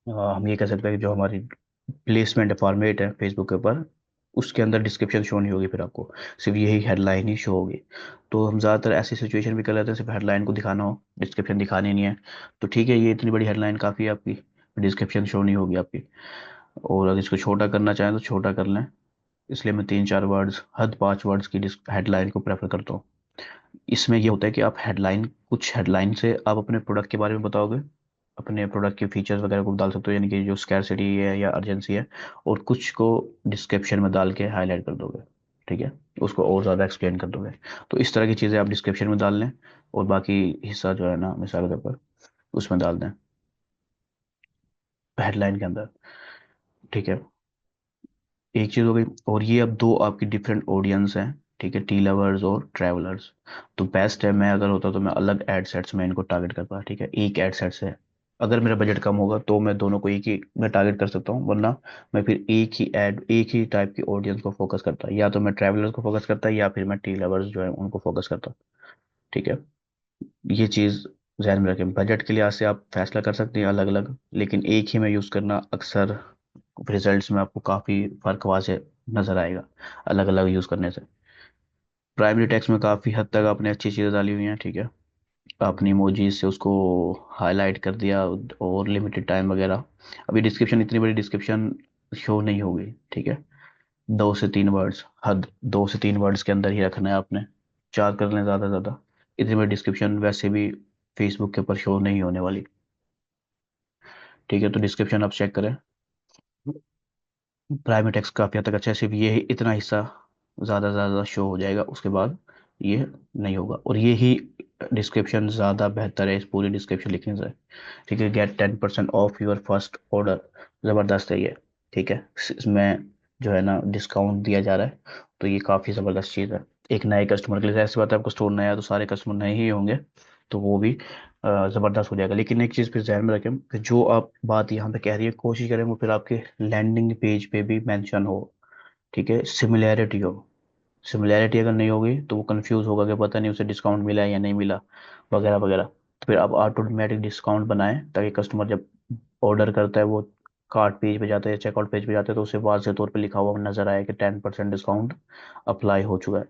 हम ये कह सकते हैं कि जो हमारी प्लेसमेंट है, फॉर्मेट है फेसबुक के ऊपर, उसके अंदर डिस्क्रिप्शन शो नहीं होगी, फिर आपको सिर्फ यही हेडलाइन ही शो होगी। तो हम ज़्यादातर ऐसी सिचुएशन भी कर लेते हैं, सिर्फ हेडलाइन को दिखाना हो, डिस्क्रिप्शन दिखानी नहीं है, तो ठीक है, ये इतनी बड़ी हेडलाइन काफ़ी है आपकी, डिस्क्रिप्शन शो नहीं होगी आपकी। और अगर इसको छोटा करना चाहें तो छोटा कर लें, इसलिए मैं तीन चार वर्ड्स, हद पाँच वर्ड्स की हेडलाइन को प्रेफर करता हूँ। इसमें ये होता है कि आप हेडलाइन, कुछ हेडलाइन से आप अपने प्रोडक्ट के बारे में बताओगे, अपने प्रोडक्ट के फीचर्स वगैरह को डाल सकते हो, यानी कि जो स्कैरसिटी है या अर्जेंसी है, और कुछ को डिस्क्रिप्शन में डाल के हाईलाइट कर दोगे, ठीक है। उसको और ज़्यादा एक्सप्लेन कर दोगे। तो इस तरह की चीज़ें आप डिस्क्रिप्शन में डाल लें, और बाकी हिस्सा जो है ना, मिसाल के तौर पर उसमें डाल दें हेडलाइन के अंदर, ठीक है। एक चीज़ हो गई। और ये अब दो आपकी डिफरेंट ऑडियंस हैं, ठीक है, टी लवर्स और ट्रैवलर्स। तो बेस्ट है, मैं अगर होता तो मैं अलग एड सेट्स में इनको टारगेट करता, ठीक है, एक एड सेट से। अगर मेरा बजट कम होगा तो मैं दोनों को एक ही में टारगेट कर सकता हूँ, वरना मैं फिर एक ही टाइप की ऑडियंस को फोकस करता, या तो मैं ट्रैवलर्स को फोकस करता या फिर मैं टी लवर्स जो है उनको फोकस करता, ठीक है। ये चीज़ ध्यान में रखें, बजट के लिहाज से आप फैसला कर सकते हैं अलग अलग, लेकिन एक ही में यूज़ करना अक्सर रिजल्ट्स में आपको काफ़ी फर्क वाजे नज़र आएगा अलग अलग यूज़ करने से। प्राइमरी टेक्स्ट में काफ़ी हद तक आपने अच्छी चीज़ें डाली हुई हैं, ठीक है। अपनी इमोजीज से उसको हाईलाइट कर दिया, और लिमिटेड टाइम वगैरह। अभी डिस्क्रिप्शन, इतनी बड़ी डिस्क्रिप्शन शो नहीं होगी, ठीक है। 2 से 3 वर्ड्स हद, 2 से 3 वर्ड्स के अंदर ही रखना है आपने, 4 कर लें ज़्यादा से ज़्यादा। इतनी बड़ी डिस्क्रिप्शन वैसे भी फेसबुक के ऊपर शो नहीं होने वाली, ठीक है। तो डिस्क्रिप्शन आप चेक करें। प्राइवेट टेक्स्ट काफ़ी हद तक अच्छा है, सिर्फ ये इतना हिस्सा ज़्यादा से ज़्यादा शो हो जाएगा, उसके बाद ये नहीं होगा। और ये ही डिस्क्रिप्शन ज़्यादा बेहतर है इस पूरी डिस्क्रिप्शन लिखने से, ठीक है। Get 10% off your first order, ज़बरदस्त है ये, ठीक है। इसमें जो है ना डिस्काउंट दिया जा रहा है, तो ये काफ़ी ज़बरदस्त चीज़ है एक नए कस्टमर के लिए। ऐसी बात है, आपको स्टोर नया है तो सारे कस्टमर नए ही होंगे, तो वो भी ज़बरदस्त हो जाएगा। लेकिन एक चीज़ फिर ध्यान में रखें कि जो आप बात यहाँ पे कह रही है, कोशिश करें वो फिर आपके लैंडिंग पेज पे भी मेंशन हो, ठीक है, सिमिलैरिटी हो। सिमिलैरिटी अगर नहीं होगी तो वो कंफ्यूज होगा कि पता नहीं उसे डिस्काउंट मिला है या नहीं मिला, वगैरह वगैरह। तो फिर आप ऑटोमेटिक डिस्काउंट बनाएं, ताकि कस्टमर जब ऑर्डर करता है, वो कार्ट पेज पे जाता है, चेकआउट पेज पे जाता है, तो उसे वाज़ेह तौर पे लिखा हुआ नजर आए कि 10% डिस्काउंट अप्लाई हो चुका है,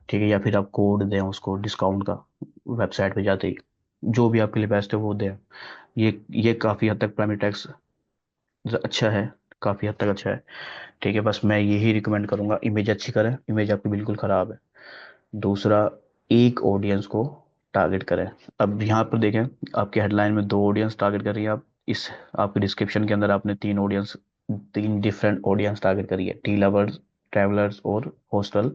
ठीक है। या फिर आप कोड दें उसको डिस्काउंट का वेबसाइट पे जाते ही, जो भी आपके लिए बेस्ट है वो दें। ये काफ़ी हद तक प्राइमरी टैक्स अच्छा है, काफ़ी हद तक अच्छा है, ठीक है। बस मैं यही रिकमेंड करूंगा, इमेज अच्छी करें, इमेज आपकी बिल्कुल ख़राब है। दूसरा, एक ऑडियंस को टारगेट करें। अब यहाँ पर देखें, आपकी हेडलाइन में 2 ऑडियंस टारगेट कर रही है आप, इस आपके डिस्क्रिप्शन के अंदर आपने 3 ऑडियंस, 3 डिफरेंट ऑडियंस टारगेट करी है, टी लवर्स, ट्रैवलर्स और हॉस्टल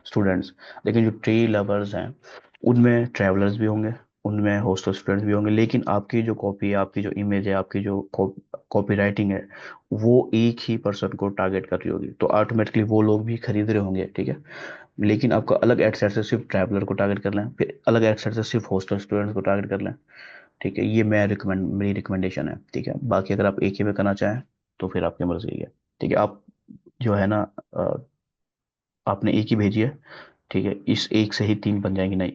स्टूडेंट्स। लेकिन जो टी लवर्स हैं उनमें ट्रैवलर्स भी होंगे, उनमें हॉस्टल स्टूडेंट्स भी होंगे, लेकिन आपकी जो कॉपी है, आपकी जो इमेज है, आपकी जो कॉपी राइटिंग है, वो एक ही पर्सन को टारगेट कर रही होगी, तो ऑटोमेटिकली वो लोग भी खरीद रहे होंगे, ठीक है। लेकिन आपका अलग एड सेट से सिर्फ ट्रैवलर को टारगेट कर लें, फिर अलग एड सेट से सिर्फ हॉस्टल स्टूडेंट्स को टारगेट कर लें, ठीक है। ये मेरी रिकमेंडेशन है, ठीक है। बाकी अगर आप एक ही में करना चाहें तो फिर आपकी मर्जी है, ठीक है। आप जो है ना, अ, आपने एक ही भेजी है, ठीक है, इस एक से ही 3 बन जाएंगे नहीं,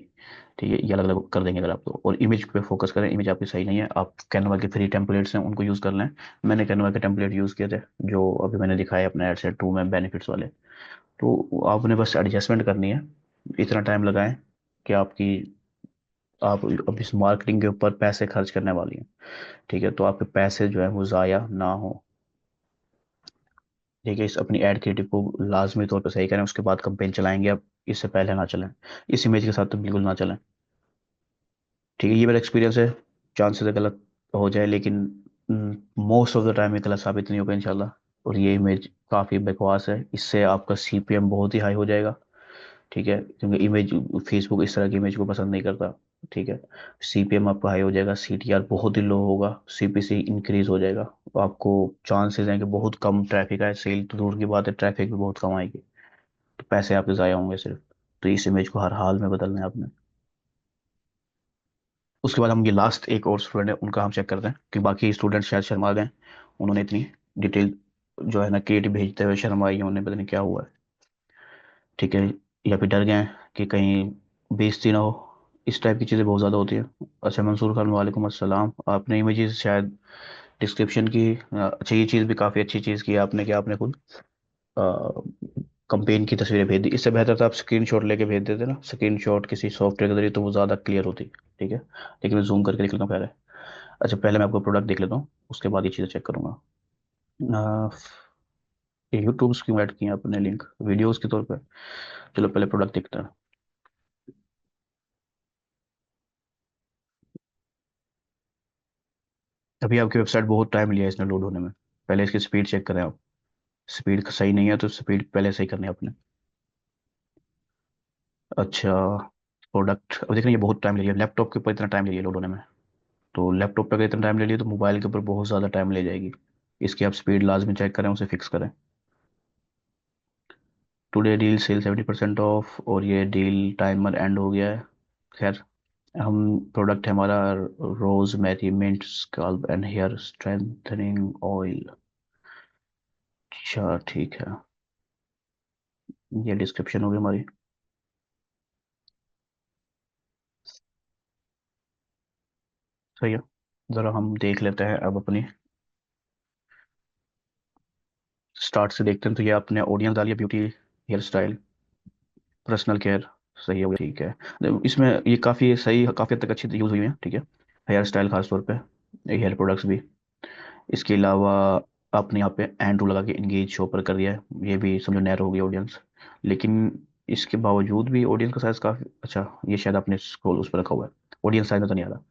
ठीक है। ये अलग अलग कर देंगे अगर आप तो। और इमेज पे फोकस करें, इमेज आपकी सही नहीं है, आप कैनवा के फ्री टेम्पलेट्स हैं उनको यूज़ कर लें। मैंने कैनवा के टेम्पलेट यूज़ किए थे, जो अभी मैंने दिखाया अपने एड सेट 2 में बेनिफिट्स वाले। तो आपने बस एडजस्टमेंट करनी है, इतना टाइम लगाएं कि आप अब इस मार्केटिंग के ऊपर पैसे खर्च करने वाली हैं, ठीक है। तो आपके पैसे जो है वो ज़ाया ना हो, ठीक है। इस अपनी एड क्रिएटिव को लाजमी तौर पर सही करें, उसके बाद कंपेन चलाएंगे आप, इससे पहले ना चलें, इस इमेज के साथ तो बिल्कुल ना चलें, ठीक है। ये मेरा एक्सपीरियंस है, चांसेस है गलत हो जाए, लेकिन मोस्ट ऑफ द टाइम ये गलत साबित नहीं होगा इंशाल्लाह। और ये इमेज काफ़ी बकवास है, इससे आपका सीपीएम बहुत ही हाई हो जाएगा, ठीक है, क्योंकि इमेज, फेसबुक इस तरह की इमेज को पसंद नहीं करता, ठीक है। सीपीएम आपका हाई हो जाएगा, सीटीआर बहुत ही लो होगा, सीपीसी इंक्रीज हो जाएगा, तो आपको चांसेस हैं कि बहुत कम ट्रैफिक आए, सेल तो दूर की बात है, ट्रैफिक भी बहुत कम आएगी, तो पैसे आपके ज़ाया होंगे सिर्फ। तो इस इमेज को हर हाल में बदलना है आपने। उसके बाद हम ये लास्ट एक और स्टूडेंट है, उनका हम चेक करते हैं कि बाकी स्टूडेंट शायद शर्मा गए, उन्होंने इतनी डिटेल जो है ना क्रिएटिव भेजते हुए शर्माई है, उन्हें पता नहीं क्या हुआ है, ठीक है। या फिर डर गए हैं कि कहीं बेइज्जती ना हो, इस टाइप की चीज़ें बहुत ज़्यादा होती है। अच्छा, मंसूर खान वालेकुम अस्सलाम, आपने इमेजेस शायद डिस्क्रिप्शन की, अच्छा ये चीज़ भी काफ़ी अच्छी चीज़ की है आपने, कि आपने खुद कंपेन की तस्वीरें भेज दी। इससे बेहतर था आप स्क्रीनशॉट लेके भेज देते ना, स्क्रीनशॉट किसी सॉफ्टवेयर के जरिए, तो वो ज़्यादा क्लियर होती, ठीक है। लेकिन मैं जूम करके देख लेता हूँ पहले। अच्छा, पहले मैं आपको प्रोडक्ट देख लेता हूँ, उसके बाद ये चीज़ें चेक करूँगा। यूट्यूब्स क्यों ऐड किए आपने लिंक वीडियोस के तौर पे? चलो पहले प्रोडक्ट देखते हैं। अभी आपकी वेबसाइट बहुत टाइम लिया है इसने लोड होने में, पहले इसकी स्पीड चेक करें आप। स्पीड सही नहीं है तो स्पीड पहले सही करनी है आपने। अच्छा, प्रोडक्ट अब देख रहे हैं, ये बहुत टाइम ले लिया, लैपटॉप के ऊपर इतना टाइम ले लिया लोड होने में, तो लैपटॉप पे अगर इतना टाइम ले लिया तो मोबाइल के ऊपर बहुत ज़्यादा टाइम ले जाएगी। इसकी आप स्पीड लाजमी चेक करें, उसे फिक्स करें। टुडे डील सेल 70% ऑफ, और ये डील टाइमर एंड हो गया है। खैर, हम प्रोडक्ट है हमारा rosemary mint scalp and hair strengthening oil. अच्छा ठीक है, ये डिस्क्रिप्शन होगी हमारी। सही है, ज़रा हम देख लेते हैं अब अपनी स्टार्ट से देखते हैं। तो ये आपने ऑडियंस डालिए, beauty, hair style, personal care. सही हो गया, ठीक है। इसमें ये काफ़ी सही, काफ़ी हद तक अच्छी यूज़ हुई है, ठीक है। हेयर स्टाइल खास तौर पे, हेयर प्रोडक्ट्स भी। इसके अलावा आपने यहाँ पे एंड टू लगा के इंगेज शो पर कर दिया है, ये भी समझो नैरो हो गई ऑडियंस। लेकिन इसके बावजूद भी ऑडियंस का साइज काफ़ी अच्छा, ये शायद आपने स्क्रॉल उस पर रखा हुआ है, ऑडियंस साइज में तो नहीं आ रहा।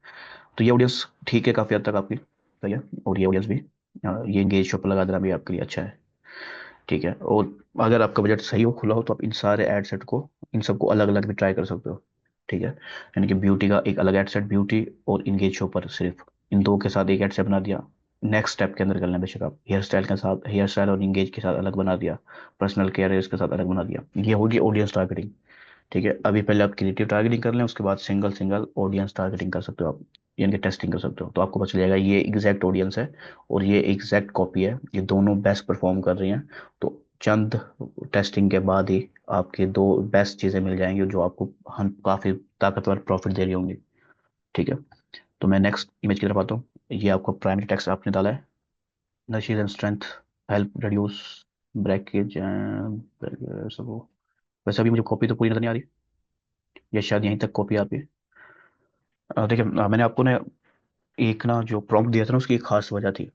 तो ये ऑडियंस ठीक है, काफ़ी हद तक आपकी सही है। और ये ऑडियंस भी, ये इंगेज शो पर लगा देना भी आपके लिए अच्छा है, ठीक है। और अगर आपका बजट सही हो, खुला हो, तो आप इन सारे एड सेट को, इन सबको अलग अलग भी ट्राई कर सकते हो, ठीक है। यानी कि ब्यूटी का एक अलग एड सेट, ब्यूटी और इंगेज शो पर सिर्फ इन दो के साथ एक एड सेट बना दिया। नेक्स्ट स्टेप के अंदर करना है बेशक आप, हेयर स्टाइल के साथ, हेयर स्टाइल और इंगेज के साथ अलग बना दिया, पर्सनल केयर है इसके साथ अलग बना दिया। ये होगी ऑडियंस टारगेटिंग, ठीक है। अभी पहले आप क्रिएटिव टारगेटिंग कर लें, उसके बाद सिंगल सिंगल ऑडियंस टारगेटिंग कर सकते हो आप, यानी कि टेस्टिंग कर सकते हो। तो आपको पता चलेगा ये एग्जैक्ट ऑडियंस है और ये एग्जैक्ट कॉपी है, ये दोनों बेस्ट परफॉर्म कर रही हैं। तो चंद टेस्टिंग के बाद ही आपके दो बेस्ट चीज़ें मिल जाएंगी जो आपको हम काफ़ी ताकतवर प्रॉफिट दे रही होंगी, ठीक है। तो मैं नेक्स्ट इमेज की तरफ आता हूँ। ये आपको प्राइमरी टेक्स्ट आपने डाला है, nourishes and strength, help reduce breakage and सब। वैसे अभी मुझे कॉपी तो पूरी नजर नहीं आ रही, या शायद यहीं तक कॉपी आपकी। देखिए, मैंने आपको ना एक ना जो प्रॉम्प्ट दिया था ना, उसकी एक खास वजह थी।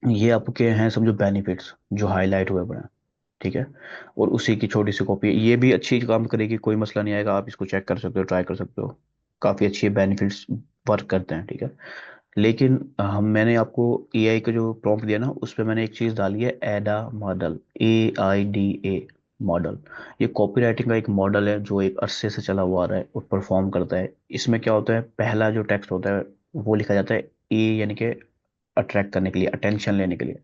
ये आपके हैं समझो बेनिफिट्स जो हाईलाइट हुए पड़े हैं, ठीक है। और उसी की छोटी सी कॉपी, ये भी अच्छी काम करेगी, कोई मसला नहीं आएगा, आप इसको चेक कर सकते हो, ट्राई कर सकते हो। काफ़ी अच्छी बेनिफिट्स वर्क करते हैं, ठीक है। लेकिन हम, मैंने आपको एआई का जो प्रॉम्प्ट दिया ना, उस पर मैंने एक चीज़ डाली है, एडा मॉडल, AIDA मॉडल। ये कॉपीराइटिंग का एक मॉडल है जो एक अरसे से चला हुआ आ रहा है और परफॉर्म करता है। इसमें क्या होता है, पहला जो टेक्स्ट होता है वो लिखा जाता है ए, यानी कि अट्रैक्ट करने के लिए, अटेंशन लेने के लिए,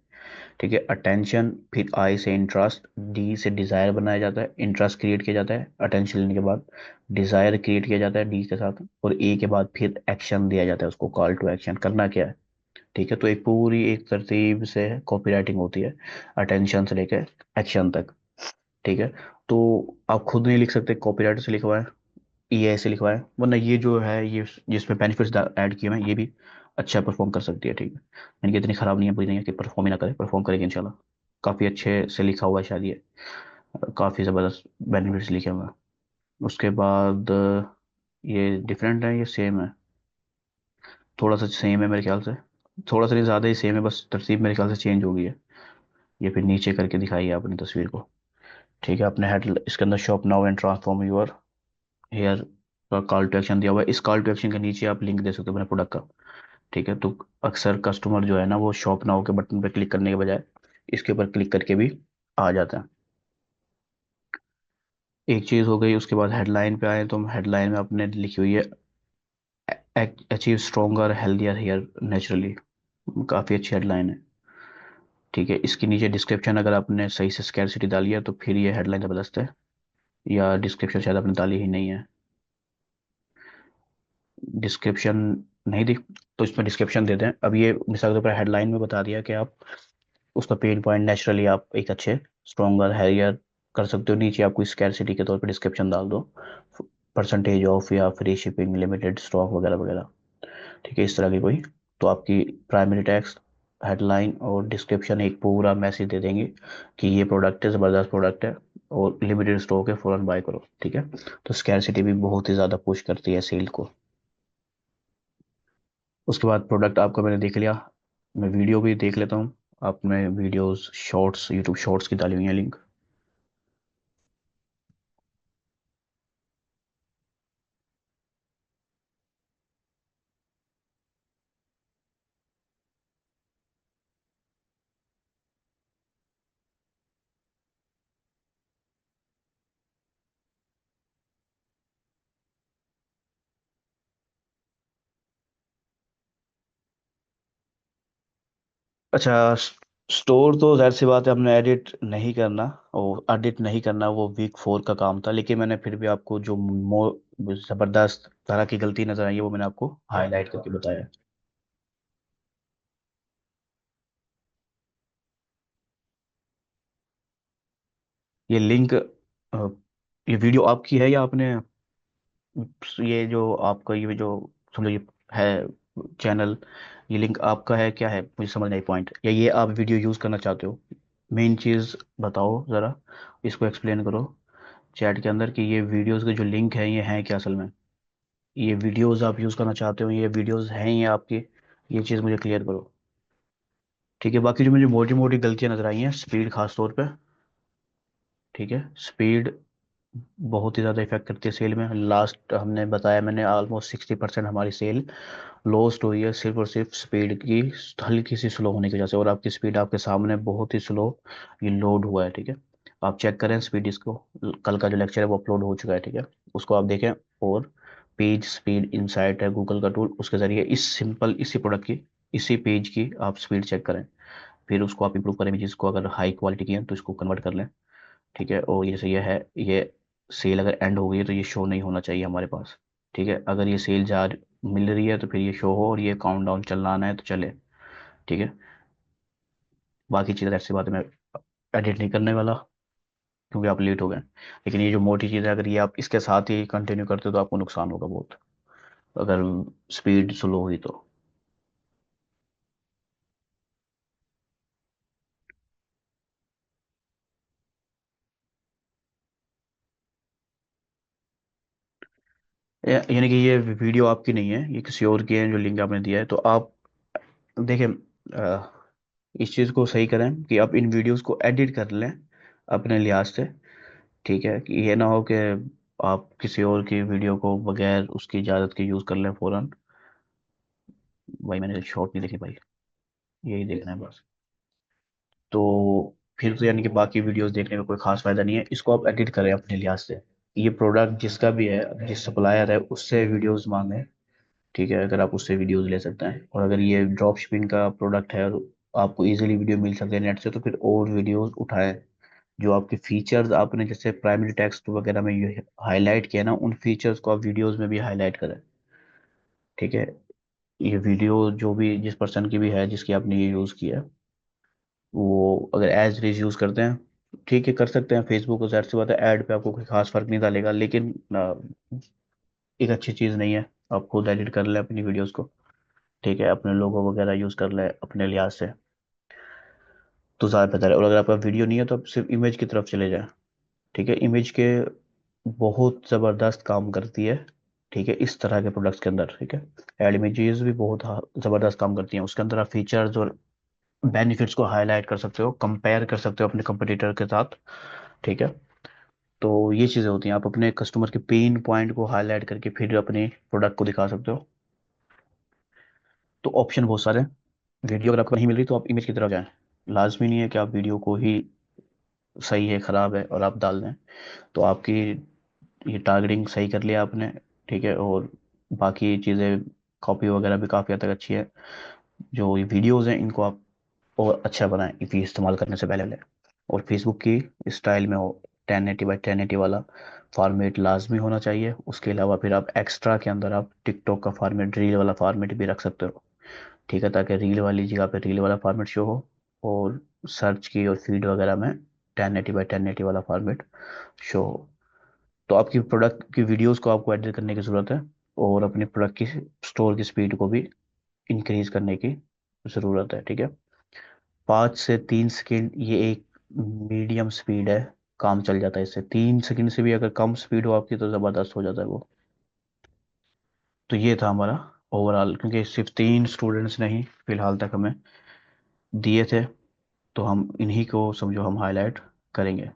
ठीक है। अटेंशन, फिर आई से इंटरेस्ट, डी से डिजायर बनाया जाता है, इंटरेस्ट क्रिएट किया जाता है अटेंशन लेने के बाद, डिजायर क्रिएट किया जाता है डी के साथ, और ए के बाद फिर एक्शन दिया जाता है उसको, कॉल टू एक्शन करना क्या है, ठीक है। तो एक पूरी एक तरतीब से कॉपी होती है, अटेंशन से लेकर एक्शन तक, ठीक है। तो आप खुद नहीं लिख सकते, कॉपीराइटर से लिखवाएं, EA से लिखवाएं, वरना ये जो है, ये जिसमें बेनिफिट्स ऐड किए हुए हैं, ये भी अच्छा परफॉर्म कर सकती है, ठीक है। यानी कि इतनी खराब नहीं है, बुरी नहीं है कि परफॉर्म ही ना करे, परफॉर्म करेगी इंशाल्लाह। काफ़ी अच्छे से लिखा हुआ है शायद ये, काफ़ी ज़बरदस्त बेनिफिट्स लिखे हुए हैं। उसके बाद ये डिफरेंट है, ये सेम है, थोड़ा सा सेम है मेरे ख्याल से, थोड़ा सा नहीं, ज़्यादा ही सेम है, बस तरतीब मेरे ख्याल से चेंज हो गई है। ये फिर नीचे करके दिखाई है अपनी तस्वीर को, ठीक है। अपने हेड इसके अंदर shop now and transform your hair का कॉल टू एक्शन दिया हुआ है, इस कॉल टू एक्शन के नीचे आप लिंक दे सकते हो अपने प्रोडक्ट का, ठीक है। तो अक्सर कस्टमर जो है ना, वो शॉप नाउ के बटन पर क्लिक करने के बजाय इसके ऊपर क्लिक करके भी आ जाता है। एक चीज़ हो गई। उसके बाद हेडलाइन पे आए तो हम हेडलाइन में अपने लिखी हुई है, achieve stronger healthier hair naturally, काफ़ी अच्छी हेडलाइन है, ठीक है। इसके नीचे डिस्क्रिप्शन अगर आपने सही से स्कैरसिटी डाली है तो फिर ये हेडलाइन ज़बरदस्त है, या डिस्क्रिप्शन शायद आपने डाली ही नहीं है, डिस्क्रिप्शन नहीं दी, तो इसमें डिस्क्रिप्शन दे दें। अब ये मिसाल के तौर पर हेडलाइन में बता दिया कि आप उसका पेन पॉइंट नेचुरली आप एक अच्छे स्ट्रॉन्गर हैरियर कर सकते हो, नीचे आपको स्कैरसिटी के तौर पे डिस्क्रिप्शन डाल दो, परसेंटेज ऑफ या फ्री शिपिंग, लिमिटेड स्टॉक वगैरह वगैरह, ठीक है, इस तरह की कोई। तो आपकी प्राइमरी टेक्स्ट, हेडलाइन और डिस्क्रिप्शन एक पूरा मैसेज दे देंगे कि ये प्रोडक्ट है, ज़बरदस्त प्रोडक्ट है और लिमिटेड स्टॉक है, फ़ौरन बाय करो, ठीक है। तो स्कैरसिटी भी बहुत ही ज़्यादा पुश करती है सेल को। उसके बाद प्रोडक्ट आपका मैंने देख लिया, मैं वीडियो भी देख लेता हूँ। आपने वीडियोस शॉर्ट्स, यूट्यूब शॉर्ट्स की डाली हुई है लिंक। अच्छा, स्टोर तो जाहिर सी बात है हमने एडिट नहीं करना, और एडिट नहीं करना वो वीक 4 का काम था, लेकिन मैंने फिर भी आपको जो ज़बरदस्त तरह की गलती नजर आई है वो मैंने आपको हाईलाइट करके बताया। ये लिंक ये वीडियो आपकी है या आपने, ये जो आपका ये जो समझो ये है चैनल, ये लिंक आपका है क्या है, मुझे समझ नहीं पॉइंट, या ये आप वीडियो यूज़ करना चाहते हो? मेन चीज़ बताओ ज़रा, इसको एक्सप्लेन करो चैट के अंदर कि ये वीडियोस के जो लिंक है ये हैं क्या असल में, ये वीडियोस आप यूज़ करना चाहते हो, ये वीडियोस हैं ये आपकी, ये चीज़ मुझे क्लियर करो। ठीक है, बाकी जो मुझे मोटी मोटी गलतियां नजर आई हैं, स्पीड खास तौर पे, ठीक है, स्पीड बहुत ही ज़्यादा इफेक्ट करती है सेल में। लास्ट हमने बताया, मैंने ऑलमोस्ट 60% हमारी सेल लॉस्ट हुई है सिर्फ और सिर्फ स्पीड की हल्की सी स्लो होने की वजह से, और आपकी स्पीड आपके सामने बहुत ही स्लो ये लोड हुआ है, ठीक है। आप चेक करें स्पीड, इसको कल का जो लेक्चर है वो अपलोड हो चुका है, ठीक है, उसको आप देखें। और पेज स्पीड इंसाइट है गूगल का टूल, उसके जरिए इस सिंपल इसी प्रोडक्ट की, इसी पेज की आप स्पीड चेक करें, फिर उसको आप इंप्रूव करें, जिसको अगर हाई क्वालिटी की है तो इसको कन्वर्ट कर लें, ठीक है। और ये सही है, ये सेल अगर एंड हो गई है तो ये शो नहीं होना चाहिए हमारे पास, ठीक है। अगर ये सेल जा मिल रही है तो फिर ये शो हो, और ये काउंट डाउन चलना आना है तो चले, ठीक है। बाकी चीज़ें ऐसी बात है, मैं एडिट नहीं करने वाला क्योंकि आप लेट हो गए, लेकिन ये जो मोटी चीज़ है अगर ये आप इसके साथ ही कंटिन्यू करते हो तो आपको नुकसान होगा बहुत, अगर स्पीड स्लो हुई तो। यानी कि ये वीडियो आपकी नहीं है, ये किसी और की है जो लिंक आपने दिया है, तो आप देखिए, इस चीज़ को सही करें कि आप इन वीडियोस को एडिट कर लें अपने लिहाज से, ठीक है, कि ये ना हो कि आप किसी और की वीडियो को बगैर उसकी इजाज़त के यूज़ कर लें फ़ौरन। भाई मैंने शॉर्ट नहीं देखी भाई, यही देखना है बस। तो फिर तो यानी कि बाकी वीडियोस देखने में कोई खास फायदा नहीं है, इसको आप एडिट करें अपने लिहाज से। ये प्रोडक्ट जिसका भी है, जिस सप्लायर है उससे वीडियोस मांगें, ठीक है, अगर आप उससे वीडियोस ले सकते हैं, और अगर ये ड्रॉप शिपिंग का प्रोडक्ट है और आपको इजीली वीडियो मिल सकते हैं नेट से, तो फिर और वीडियोस उठाएं। जो आपके फीचर्स आपने जैसे प्राइमरी टेक्स्ट वगैरह में ये हाईलाइट किया ना, उन फीचर्स को आप वीडियोस में भी हाईलाइट करें, ठीक है। ये वीडियो जो भी जिस पर्सन की भी है जिसकी आपने ये यूज़ किया है, वो अगर एज इट इज यूज़ करते हैं, ठीक है, कर सकते हैं। फेसबुक को जाहिर सी बात है ऐड पे आपको कोई खास फर्क नहीं डालेगा, लेकिन एक अच्छी चीज़ नहीं है। आप खुद एडिट कर लें अपनी वीडियोस को, ठीक है, अपने लोगो वगैरह यूज़ कर लें अपने लिहाज से, तो ज़्यादा बेहतर है। और अगर आपका वीडियो नहीं है तो आप सिर्फ इमेज की तरफ चले जाएं, ठीक है। इमेज के बहुत ज़बरदस्त काम करती है, ठीक है, इस तरह के प्रोडक्ट्स के अंदर, ठीक है। एड इमेजेस भी बहुत ज़बरदस्त काम करती हैं, उसके अंदर आप फीचर्स और बेनिफिट्स को हाईलाइट कर सकते हो, कंपेयर कर सकते हो अपने कंपटीटर के साथ, ठीक है। तो ये चीज़ें होती हैं, आप अपने कस्टमर के पेन पॉइंट को हाईलाइट करके फिर अपने प्रोडक्ट को दिखा सकते हो। तो ऑप्शन बहुत सारे हैं। वीडियो अगर आपको नहीं मिल रही तो आप इमेज की तरफ जाएं, लाजमी नहीं है कि आप वीडियो को ही सही है ख़राब है और आप डाल दें। तो आपकी ये टारगेटिंग सही कर लिया आपने, ठीक है। और बाकी चीज़ें कॉपी वगैरह भी काफ़ी हद तक अच्छी है। जो ये वीडियोज़ हैं इनको आप और अच्छा बनाएं इफ़ी इस्तेमाल करने से पहले। और फेसबुक की स्टाइल में हो 1080 बाई 1080 वाला फॉर्मेट लाजमी होना चाहिए। उसके अलावा फिर आप एक्स्ट्रा के अंदर आप टिकटॉक का फॉर्मेट, रील वाला फॉर्मेट भी रख सकते हो, ठीक है, ताकि रील वाली जगह पे रील वाला फॉर्मेट शो हो, और सर्च की और फीड वगैरह में 1080 बाई 1080 वाला फॉर्मेट शो हो। तो आपकी प्रोडक्ट की वीडियोस को आपको एडिट करने की ज़रूरत है, और अपने प्रोडक्ट की स्टोर की स्पीड को भी इंक्रीज करने की ज़रूरत है, ठीक है। 5 से 3 सेकेंड ये एक मीडियम स्पीड है, काम चल जाता है इससे। 3 सेकेंड से भी अगर कम स्पीड हो आपकी तो ज़बरदस्त हो जाता है वो। तो ये था हमारा ओवरऑल, क्योंकि सिर्फ 3 स्टूडेंट्स नहीं फिलहाल तक हमें दिए थे, तो हम इन्हीं को समझो हम हाईलाइट करेंगे।